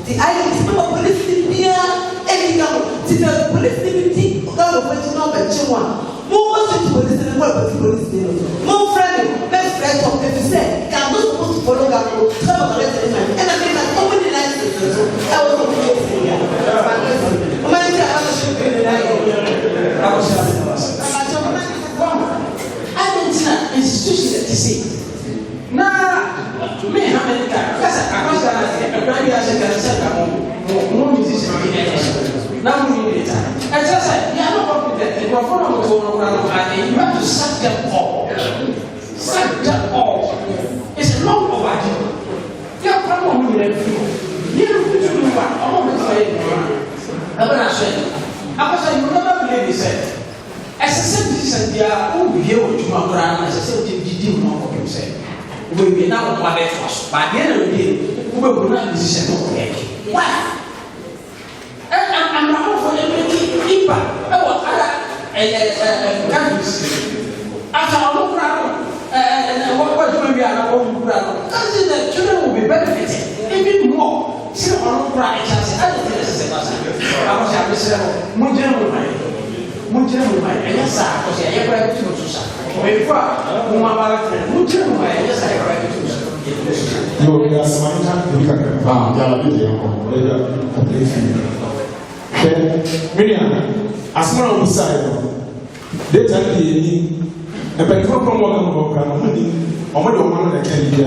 the idea of police in here, any Gabo, to the police in Gabo went to know that you want. More police in the world, police, more friendly, best friend of the say, can not supposed to follow Gabo, some of the rest of the and I think that so many nights I was on the I don't institution to see. Now, me, how many times? I was more musicians. Now, we need it. I just said, you are not competent. You are following and you have to suck them all. Suck them all. It's long overdue. You have problem with everything. You don't put you back. I'm not saying I'm going to say, I was saying, you never believe he said. As a citizen, they are all here with you, as I said, you did not what you said. We will be now one day first. By the end of the day, we will not decision of work. Why? I'm not for any impact. After our look around, what do we are going to do? The children will be benefited even more. See, our look around, I don't think this is a person. I was having said, Munjam, and yes, I was a year to Susan. Before, yes, I read to Susan. No, there are some Miriam, as one of the side, they tell me, and by the program of Grammy, or one that can be a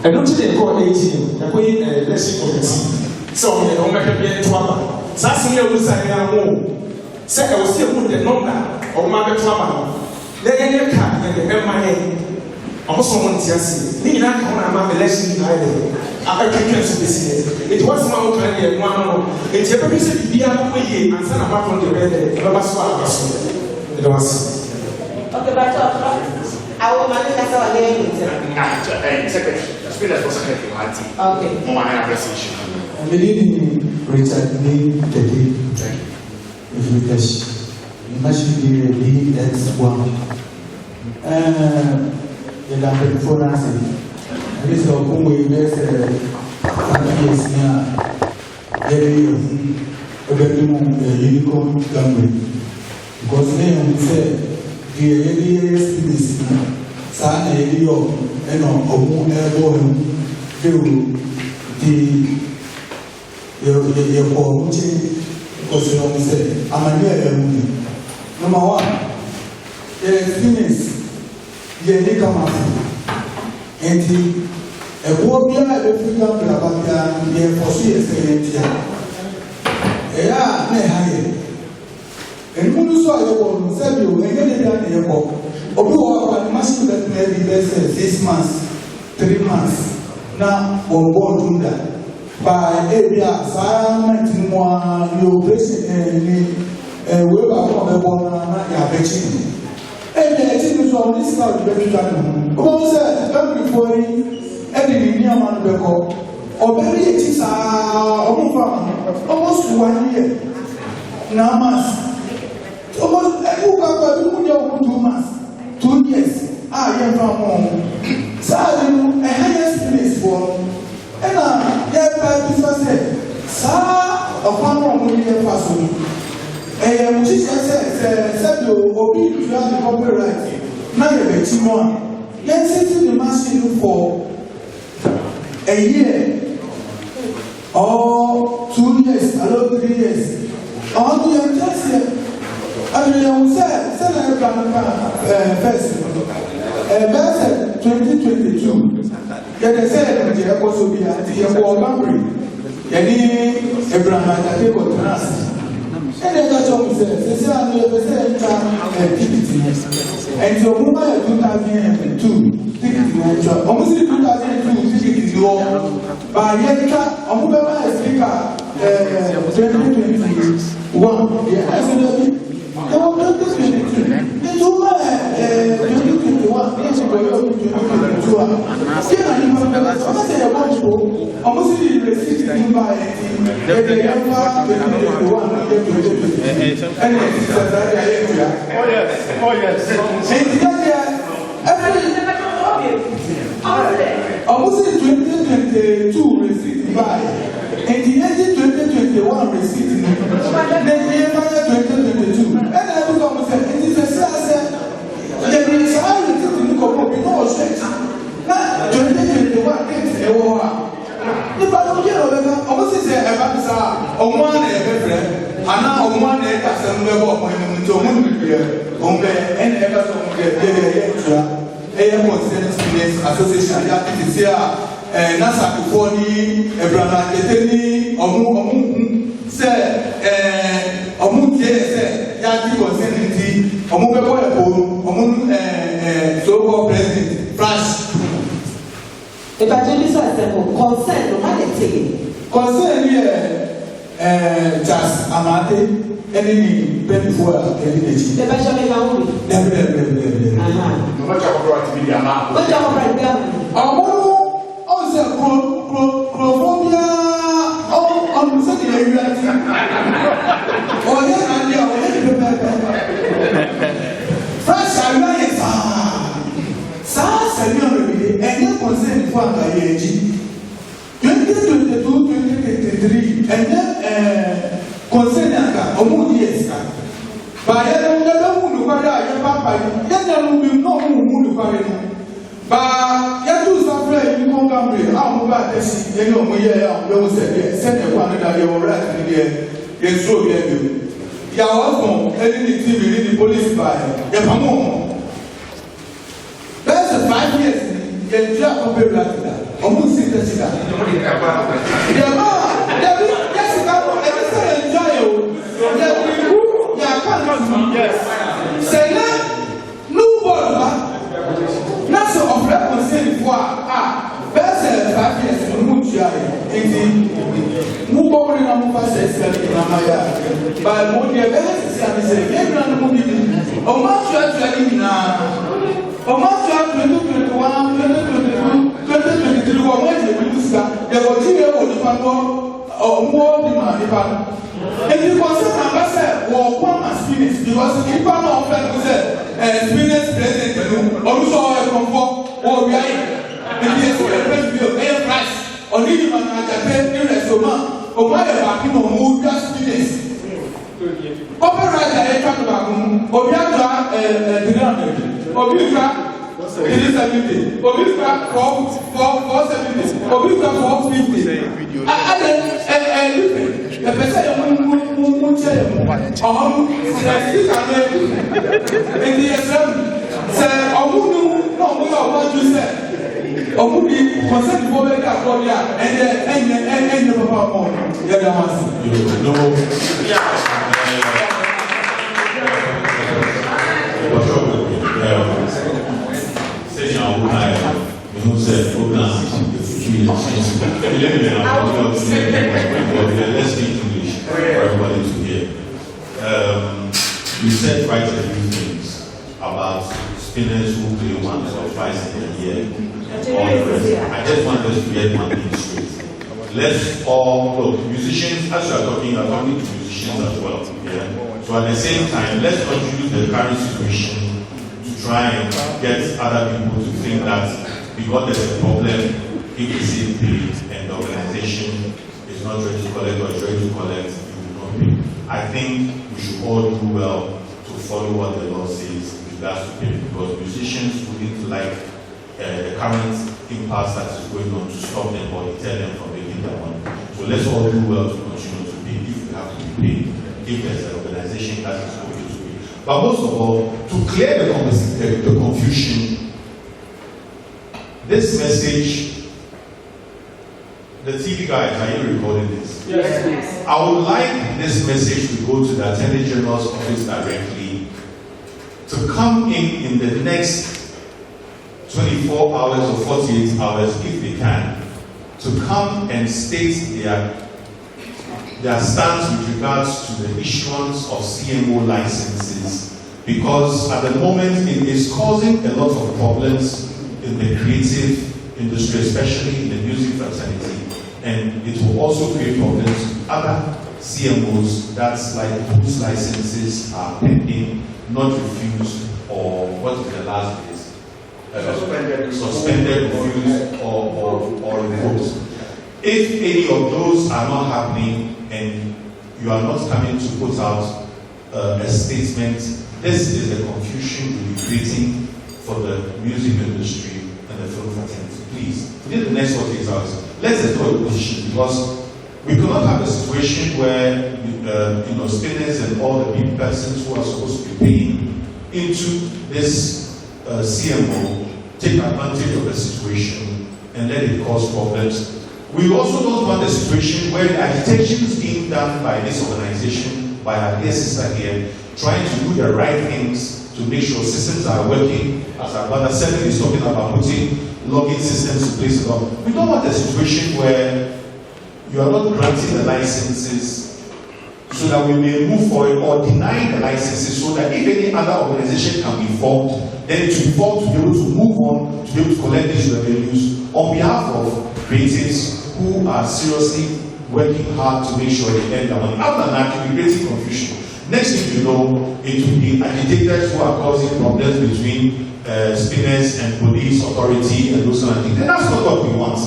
and not today called 18, a queen and a blessing of the sea. So, they don't make a bit of trouble. Sassy, I was saying, I won't. Say, I was still put the number of Margaret Trouble. Then you can't get the MIA. Also, one Tiasi. Need not come on my lesson either. I can't see it. Was my own and one. It's a very severe way and send apart from the red. It was. Okay, but I will manage as our name. Secretary, speakers for Secretary. Okay. More appreciation. I'm leading Richard Lee today. Because you must be a DX1. The number 4 answer. And this is a good way to say, unicorn gambling. Because they say, the ADS is San Elio and Omu Airborne, the because you know, say, I'm a new number one, the experience, the come and a war behind the freedom, the foresee experience. Yeah, may hire. And who saw the one said you and get it down the airport. Or must that maybe less than 6 months, 3 months. Now, on board do that. By area, assignment more new place and we are born a betting. And the thing is on this side of the country. Who said, don't be for any near man record or very it is almost 1 year. Now, mass almost who got 2 months, 2 years. I am from home. So, a highest place for. And yeah, business said, sir, upon one will be a person. And she said, you obey to have the copyright. Now you're getting one. Let's say to the machine for a year or 2 years, along 3 years. On the just here. And you will say, first, verse 2022. They said, there was to be a war memory. Any Abraham and was trust. And then that's what we said. They said, I'm the same activity. And so, Mumbai 2002, almost 2002, by Yanka, Mumbai speaker 2021. Yeah, absolutely. They were 2022. kí na ní ma bẹ̀rẹ̀ ọmọ sẹ yẹ bọ́ ìbò ọmọ sì ní rẹsíìtì ní bá yẹ ti ẹ̀jẹ̀ yẹn fà twenty twenty one ní yẹ twenty twenty ẹni ẹ̀sì sẹ̀sẹ̀ ayé ayé ìtura. èyí yẹ yẹ ọmọ sì 2022 rẹsíìtì ní bá yẹ èyí yẹ ti 2021 rẹsíìtì ní ẹni yẹ fà yẹ 2022 ẹni ẹbí kọ́ ọmọ sẹ èyí sẹ̀sẹ̀ àṣẹ yẹni sáà rẹsíìtì ní kọ̀ọ̀kan bí náà ọ̀ṣẹ̀ na 2021 date ẹwọ ha nípa tó kí ẹ̀rọ bẹ́ẹ̀ ọmọ sì sẹ ẹ̀bá ti sá ọmọ àná ẹ̀bẹ̀ fẹ́ àná ọmọ àná ẹ̀ka sẹ́nu bẹ́ẹ̀ bọ́ ọmọ ẹ̀mú tí ọmọ nìbí ẹ̀ ọmọ bẹ́ẹ̀ ẹ̀na ẹ̀ka sọ ọmọ bẹ́ẹ̀ bẹ́ẹ̀ ẹ̀yẹ ìtura ẹ̀yẹ concerned students association àti àti sí à nasa kòkó ní ẹ̀bùrọ̀nà àjẹtẹ́ ní ọmọ sẹ ọmọ tiẹ̀ sẹ yá ti concerned ti ọmọ bẹ́ẹ̀ bọ́ ẹ̀kọ́ ọmọ so-called president France. Evangelist Asemo, concern no matter take. Concern here, just amate, any before any day. The Benjamin Maui. Never. No matter what to be the amount. What you are right also chromophobia on the second area. Oh, France, I know saa sẹ́ni ọ̀rọ̀ ìdílé ẹ̀yẹ concern fún àgbáyé ẹ̀jí 2022-2023 ẹ̀yẹ concern àgbà ọmọ òdì ẹ̀sìká bàyẹ̀ ló ń gbẹ́dọ̀ mú nìkwárí àyẹ̀ pápá yìí yẹ́nà ló ń bí náà mú nìkwárí nù bà yẹ́tù sáfẹ́ yìí kó gàmbrè àwọn ọmọ bá tẹ̀sí ẹni ọmọ yẹ ẹ̀ àwọn ọmọ sẹ́díẹ̀ sẹ́díẹ̀ kó àná dàbí ọ̀rọ̀ rẹ̀ àti nídìí ẹ̀ sùúrù bí ẹ̀ bí yàwó ọ̀sán ẹni ní tv ní ní police báyìí yẹ pàmò wọn. That's 5 years. You just compare that to that. Almost 6 years. Yes. Say that no one. Not so of reconcile for best 5 years. No move over in a process. But more the best is a game and movie. Oh, much you actually now. Ọmọ tí a 2021, 2022, 2023 wọ́n wọ́n ti wí sísá yẹ̀wò tí yẹ wò nípa gbọ́ ọmọ bí mà nípa. Èyí kò sí àgbà sẹ̀ wọ̀ ọ̀pọ̀ àmà spirit because nípa náà fẹ́ kó sẹ̀ spirit president pẹ̀lú olùsọ ẹ̀kọ́ fọ́ wọ́n rí ayé. Èyí ẹ̀sìn rẹ̀ pẹ̀lú bí o ẹ̀yẹ price ọ̀ní ìmọ̀ náà àjàpẹ́ ìrẹsọ̀mọ́ ọmọ ẹ̀wà kí ni òun ó dá spirit. Ọbẹ̀ rẹ̀ àjà ẹ̀ka tó bá kún òbí àgbà $300. Obisra, it is 70. Obisra, 470. Obisra, 450. The person who say, in the assembly, say, no, we are what you said. Omuni, consent for the Capolia, and the Papa. C'est un roulage, nous sommes au plan, let's speak English for everybody to hear. You said quite a few things about spinners who play once or twice in a year. I just want us to get one thing straight. Let's all look, musicians, as you are talking to musicians as well. Yeah? So at the same time, let's not use the current situation to try and get other people to think that because there's a problem, if the same pay and the organization is not ready to collect or is ready to collect, you will not pay. I think we should all do well to follow what the law says with regards to pay, because musicians wouldn't like the current impasse that is going on to stop them or deter them from making their money. So let's all do well to continue to pay if we have to be paid, if there's an organization that is going to pay. But most of all, to clear the confusion, this message, the TV guys, are you recording this? Yes. I would like this message to go to the Attorney General's office directly, to come in the next 24 hours or 48 hours, if they can, to come and state their stance with regards to the issuance of CMO licenses, because at the moment it is causing a lot of problems in the creative industry, especially in the music fraternity, and it will also create problems to other CMOs that's like whose licenses are pending, not refused, or what is the last bit? Suspended, refused, or revoked. If any of those are not happening and you are not coming to put out a statement, this is the confusion you'll be creating for the music industry and the film fraternity. Please, forget the next 48 hours. Let's explore the position, because we cannot have a situation where spinners and all the big persons who are supposed to be paying into this CMO take advantage of the situation and let it cause problems. We also don't want a situation where the agitation is being done by this organization, by our dear sister here, trying to do the right things to make sure systems are working, as our brother Seven is talking about putting login systems in place. We don't want a situation where you are not granting the licenses so that we may move forward, or denying the licenses so that if any other organization can be formed, then to be formed to be able to move on, to be able to collect these revenues on behalf of creatives who are seriously working hard to make sure they earn their money. Other than that, you'll be creating confusion. Next thing you know, it will be agitators who are causing problems between spinners and police authority and those kind of things. And that's not what we want.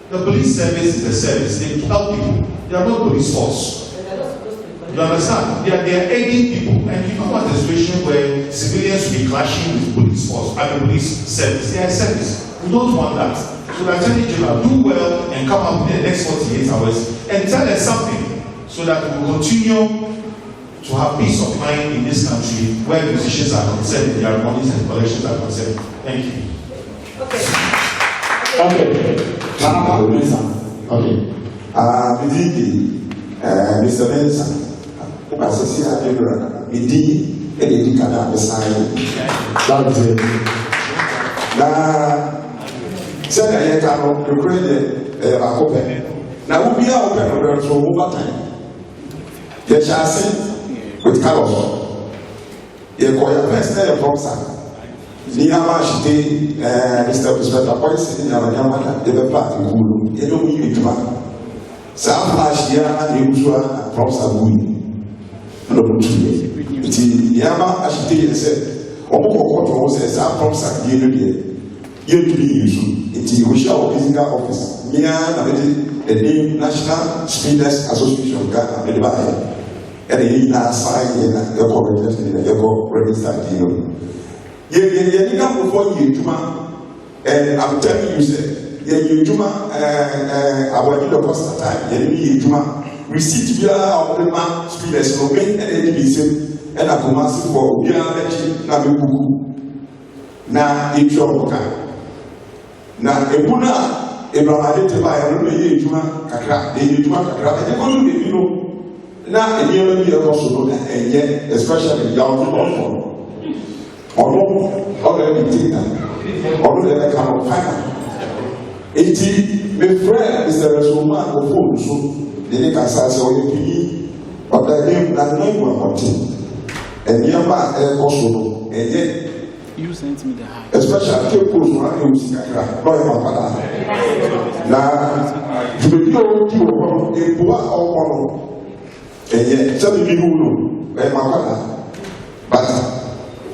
The police service is a service. They help people. They are not police force. You understand? They are aiding people. And you don't want a situation where civilians will be clashing with police force, and the police service. They are a service. We don't want that. So the Attorney General, do well and come up in the next 48 hours and tell us something so that we will continue to have peace of mind in this country where musicians are concerned, their monies and collections are concerned. Thank you. Okay. Mr. Mensa, Associate General, Midi, and the Canada sign. That's it. Now, said I cannot recruit a open. Now, we are open for over time. Yes, I see with Carlos. You call your first name from Sam. Niyama Shite, Mr. President, appoints in Yamana, the party Guru, you know, you do. Some last year, you from Sabui. Yama Ashite said, Omo says, I'm from Sabi, you to be useful. It is Rochelle Physical Office, Mia, the name National Spinners Association of Ghana, and the sign in the corporate registered deal. You come before you, and I'm telling you, sir. You Juma, our little cost time, you Juma, receipt via our man, spinners, no main and education, and a commerce for Ubiachi, Nabuku. Now, it's your time. Now, a Buna, a Bramade by a Juma, Kakra, the Juma Kakra, and the Golu, you know. Now, a year also, and yet, especially young people, or everything, or the kind of fire. Eti me friend is a woman of phone so they can say so you but the name that no one wanted and yama also and yet you sent me the high especially people who are in Sikakra no my father na you be no you e boa or and yet some people know my father but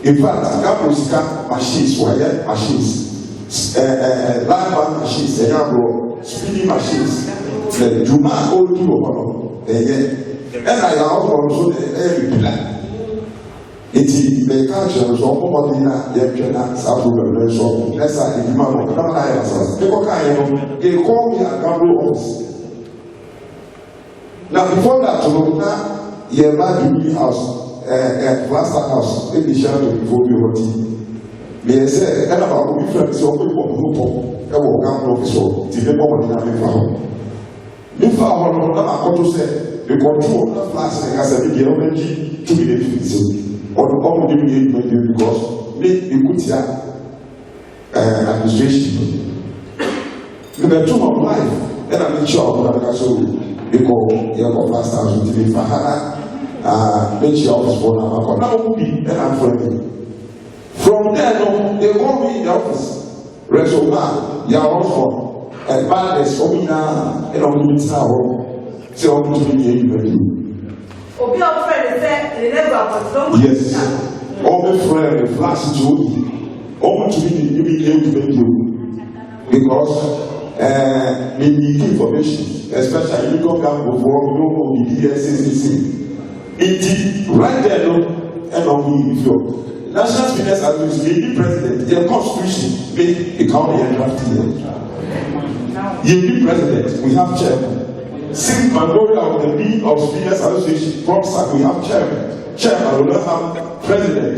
in fact Gabriel machines were machines live band machines, GHAMRO, speeding machines, the Juma old people, and I also every pillar. It is the culture of Pomodina, Yamjana, South Africa, so let's say the Juma, they call me a GHAMRO office. Now, before that, you have a house, a plaster house, in the shadow before you were yes, and about we friends so people who will come so to the moment I found. If I want to say the control of class as a video to be the or the because me good administration. The two of life, and I'm sure that I saw because you have last house to be make sure office for now, and I'm friendly. From there, no, they call me in the office. Resoma, ya also, and badness, Omina, and Omina Tower, say opportunity in the Obi our friend said, yes, all the friend, the flash Judy, opportunity you be able to do because we need information, especially you don't come before you know the DSCC. It right there, and on the National Speakers Association, the president, their constitution, they become the drafted. The president, we have chairman. Since Mongolia of the League of Speakers Association, PROPSAC, we have chairman. Chairman, we don't have president.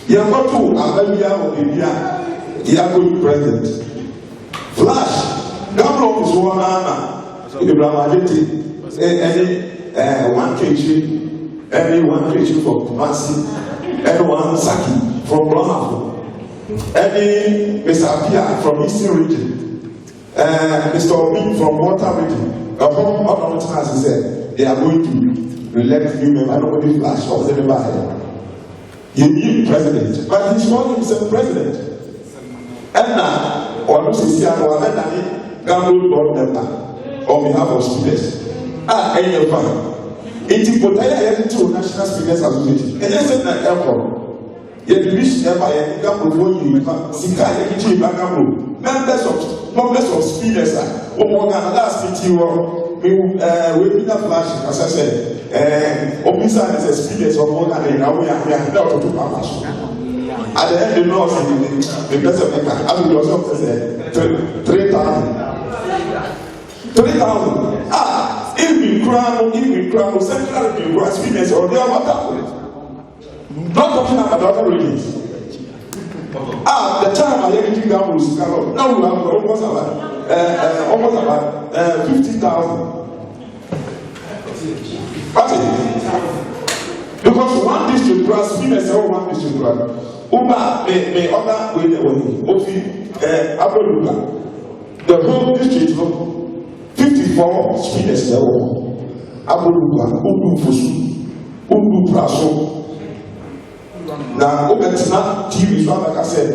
You have got two, America of India, you have good president. Flash, GHAMRO is one man, any 1 kg, any 1 kg for Kumasi. Anyone Saki from Brahma, any Mr. Apia from Eastern region, Mr. Obi from Water region. All the times he said they are going to elect new members. I don't want to flash of the member. You need president, but he's calling himself president. And now, or no Sisiano, or any GHAMRO board member on behalf of students. Any of them. It is potentially to National Speakers Association. And then said that airport. Yet the wish never GHAMRO you Sika GHAMRO. Members of speakers are last meeting we a flash, as I said. Officer is a speakers of more than we are not to publish. At the end, the North, the president, I will also say 3,000. 3,000. If we crown, central grass speakers or they are what not talking about other regions. The time I hear GHAMRO is now we have almost about 50,000. Because one district grass speakers or one district grass. Uba may other way the whole district 54 speakers there were Aboluga, Udu Fusu, Udu Praso. Now, Obetina TV, like I said,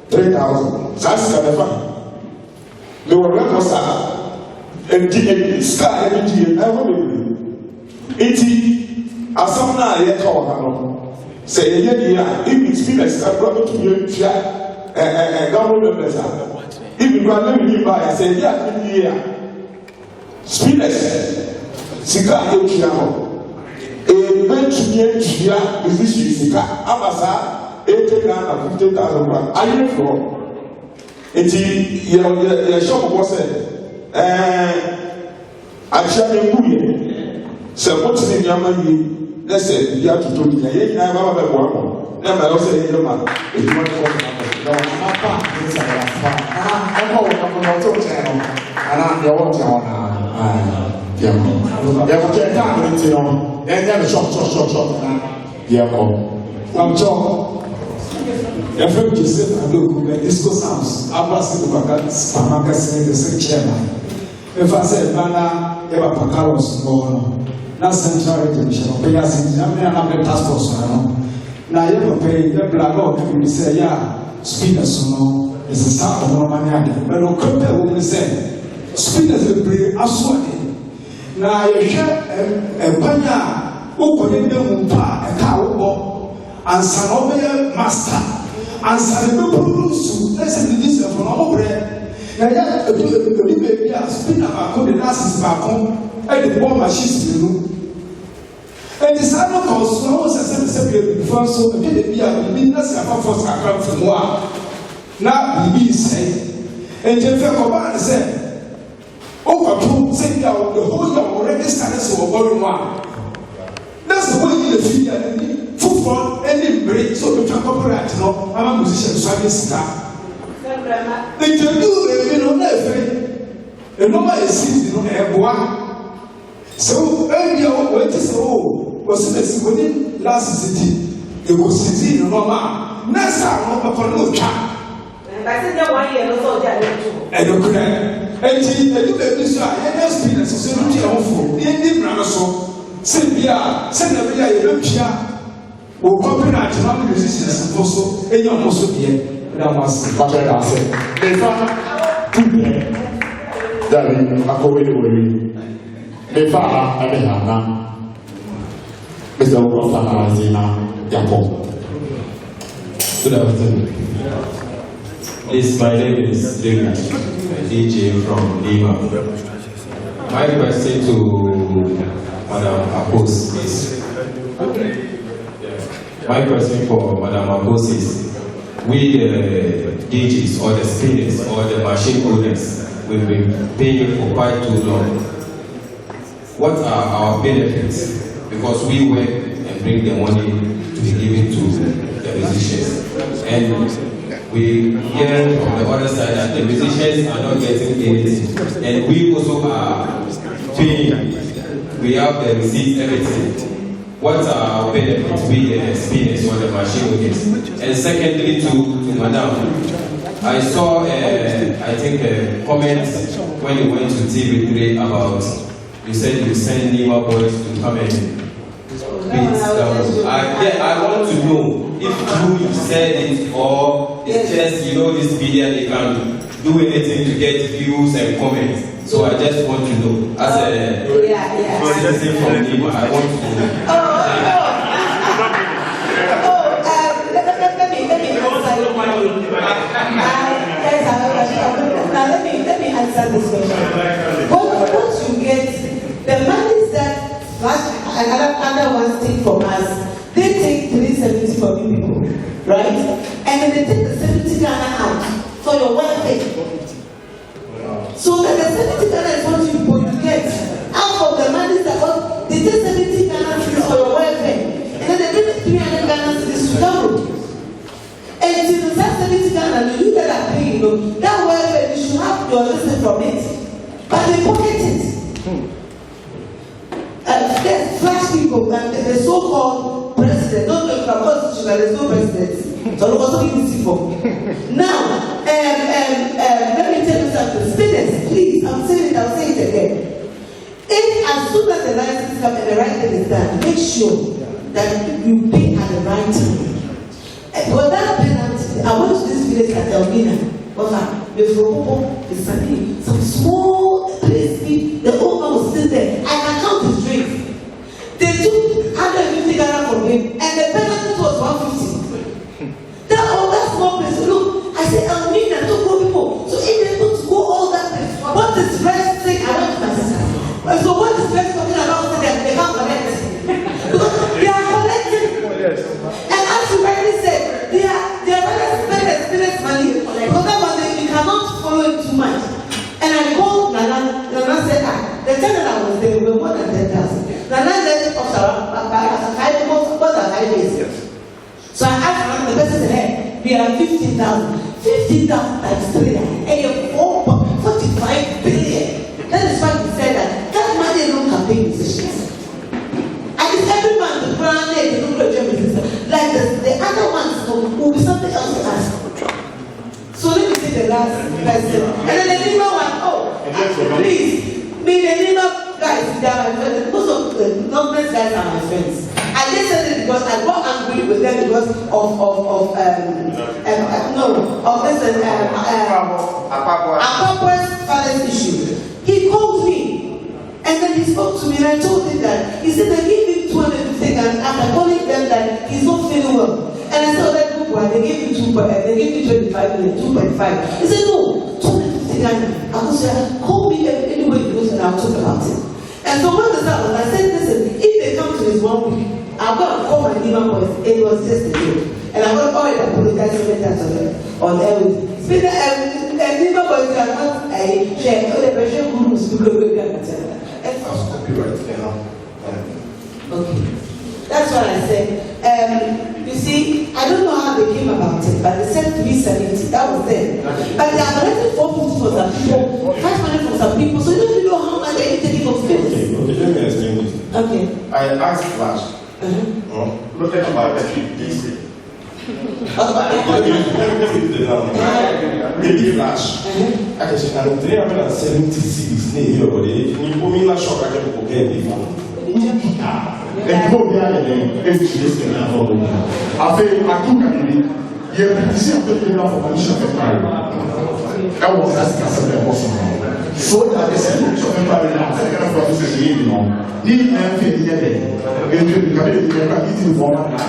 3,000. That's the they were records and sky energy and everything. 80 as some now yet call say, yeah, if it's speakers are brought to you, GHAMRO members. If you are living by, I say, yeah, speakers, Sika Yochiano, a bench near Chia, musician Sika, Amasa, 80,000 and 50,000. Are you for? It's your shop was said, I shall be so what's in Yamani? Let's say, you have to do it. I have a one. Never also say, no man, if you want to talk about speakers is a start of one man. But no compare what we say. Speakers will bring us one. Now you share a banya, open them a cow, and Sanobe master, and Sanobe listen to this from our bread. Now, yeah, maybe a spinner could be last back home, and the bomb machines. And the son of us knows as a before so a bit of business about for come from one. Now, he say, and Jeff said, oh, say down the whole already started so about one. That's the way the figure football and break so we can cooperate. No, I'm a musician, so I miss that. They can do it, never. And nobody sees you know, so earlier, what is was the last city. It was city no more. Next time, no for child. I think 1 year also and okay. And she do this. I just feel as a so in the so Sylvia, send a villa, will copyright musicians also, and you also be Damas, Patrick Hansen. If I put them, darling, I go away. If I have a Mr. Rofana Yapo. Good afternoon. Please, my name is David, DJ from Lima. My question to Madam Akos is, my question for Madam Akos is, we the DJs or the spinners or the machine owners, we've been paying for quite too long. What are our benefits? Because we work and bring the money to be given to the musicians. And we hear from the other side that the musicians are not getting anything. And we also are paying. We have the receipt, everything. What are our benefits, we the spinners or the machine owners? And secondly, to Madam, I saw, I think, a comment when you went to TV3 about, you said you send Lima boys to come and beat down. I want to know if true you said it or it's just, this media, they can do anything to get views and comments. So I just want to know, as a citizen from Lima, I want to know. Let me answer this question. What you get, the money that another one take from us, they take 370 from you people, right? And then they take the 70 Ghana out for your welfare. So that the 70 Ghana is what you get. Out of the money that they take 70 Ghana for your welfare, and then they bring 300 Ghana to this GHAMRO. And till that 70 Ghana, you that are paying, that welfare, you should have your listen from it. But they pocket it. There's flash people, the so-called president, don't talk about constitution, there's no president. So look what we see for. Now, let me tell you something. Students, please, I'm saying it, I'll say it again. If as soon as the license comes and the right thing is done, make sure that you pay at the right time. For that penalty, I went to this village at Elmina, some small place, the old man was still there. I can count his drinks. They took 150 Ghana from him, and the penalty was 150. That small place, look, I said, Elmina, don't go people. So if they're able to go all that place, what is rest saying? I went to my sister. So what is rest talking about? They can't collect. Because they are collecting. And as you rightly said, they are rather spending money. Because that one, you cannot follow it too much. And I called Nana said, the tenant was there, we were more than 10,000. Nana said, more than 5 days. So I asked the person said, hey, we are 15,000. 15,000 times 3, and you're 4.45 billion. That is why we said that money don't have pay musicians. And it's every month, the brand name, the number of German like the other ones will be something else to ask. So let me take the last person. And then the Lima one, please, me, the Lima guys, they are my friends. Most of the numbers guys are my friends. I just said it because I got angry with them because of this Akwa's father's issue. He called me and then he spoke to me and I told him that he said I gave him 250 and after calling them that he's not feeling well. And I said that book they gave you 25 million, 2.5. He said no, 250 Ghana. I said call me anyway he goes and I'll talk about it. And so when the start was, I said listen, if they come to this 1 week, I'm going to call my Lima boys. It was just a joke. And I'm going to already apologize so many times on air with Lima boys are not a share. The pressure gurus because we can tell. Okay. That's what I said. You see, I don't know how they came about it, but they said 370. That was it. But they are collecting 450 for some people, 500 for some people, so you don't even know how much they're taking from students. Okay, let me explain this. Okay. I asked Flash. Look at my DC. Maybe Flash. I said, I'm 370 cities near here, but you put me in a shock. I can forget before. And go behind them, I feel I took a You see, I'm taking enough of money of empire. That was as something possible. So that the secret of empire now, I can't afford to say, you know, need and feel the day. You can eating for one man.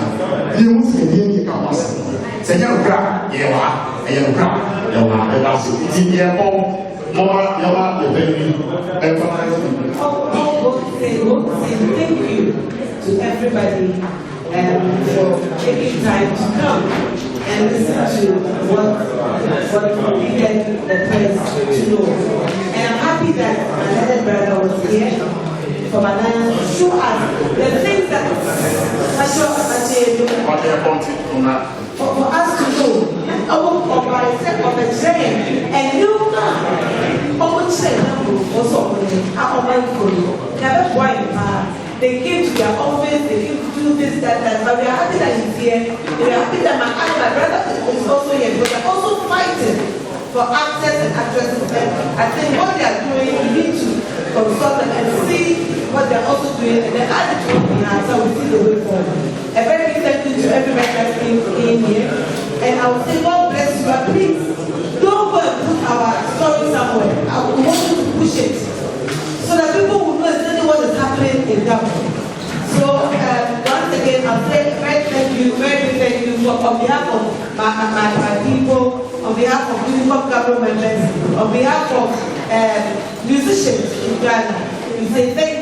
You must get in the campus. Say, you're crap, you are, and you're crap, you are, and that's it. It's in your home. Mama, Yama, the baby, and thank you to everybody for taking time to come and listen to what we get the press to know. And I'm happy that my little brother was here for my life to show us the things that for us to know. Of myself, of a train, and you they came to their office, they came to do this, that, but we are happy that he's here. We are happy that my brother is also here, but they're also fighting for actors and actresses. And I think what they are doing, we need to consult them and see what they're also doing, and then add it to what we have, so we see the way forward. A very big thank you to everybody that came here. And I would say, God bless you, but please don't go and put our story somewhere. I would want you to push it so that people will know exactly what is happening in government. So, once again, I'll say very thank you on behalf of my people, on behalf of GHAMRO members, on behalf of musicians in Ghana. We say thank you.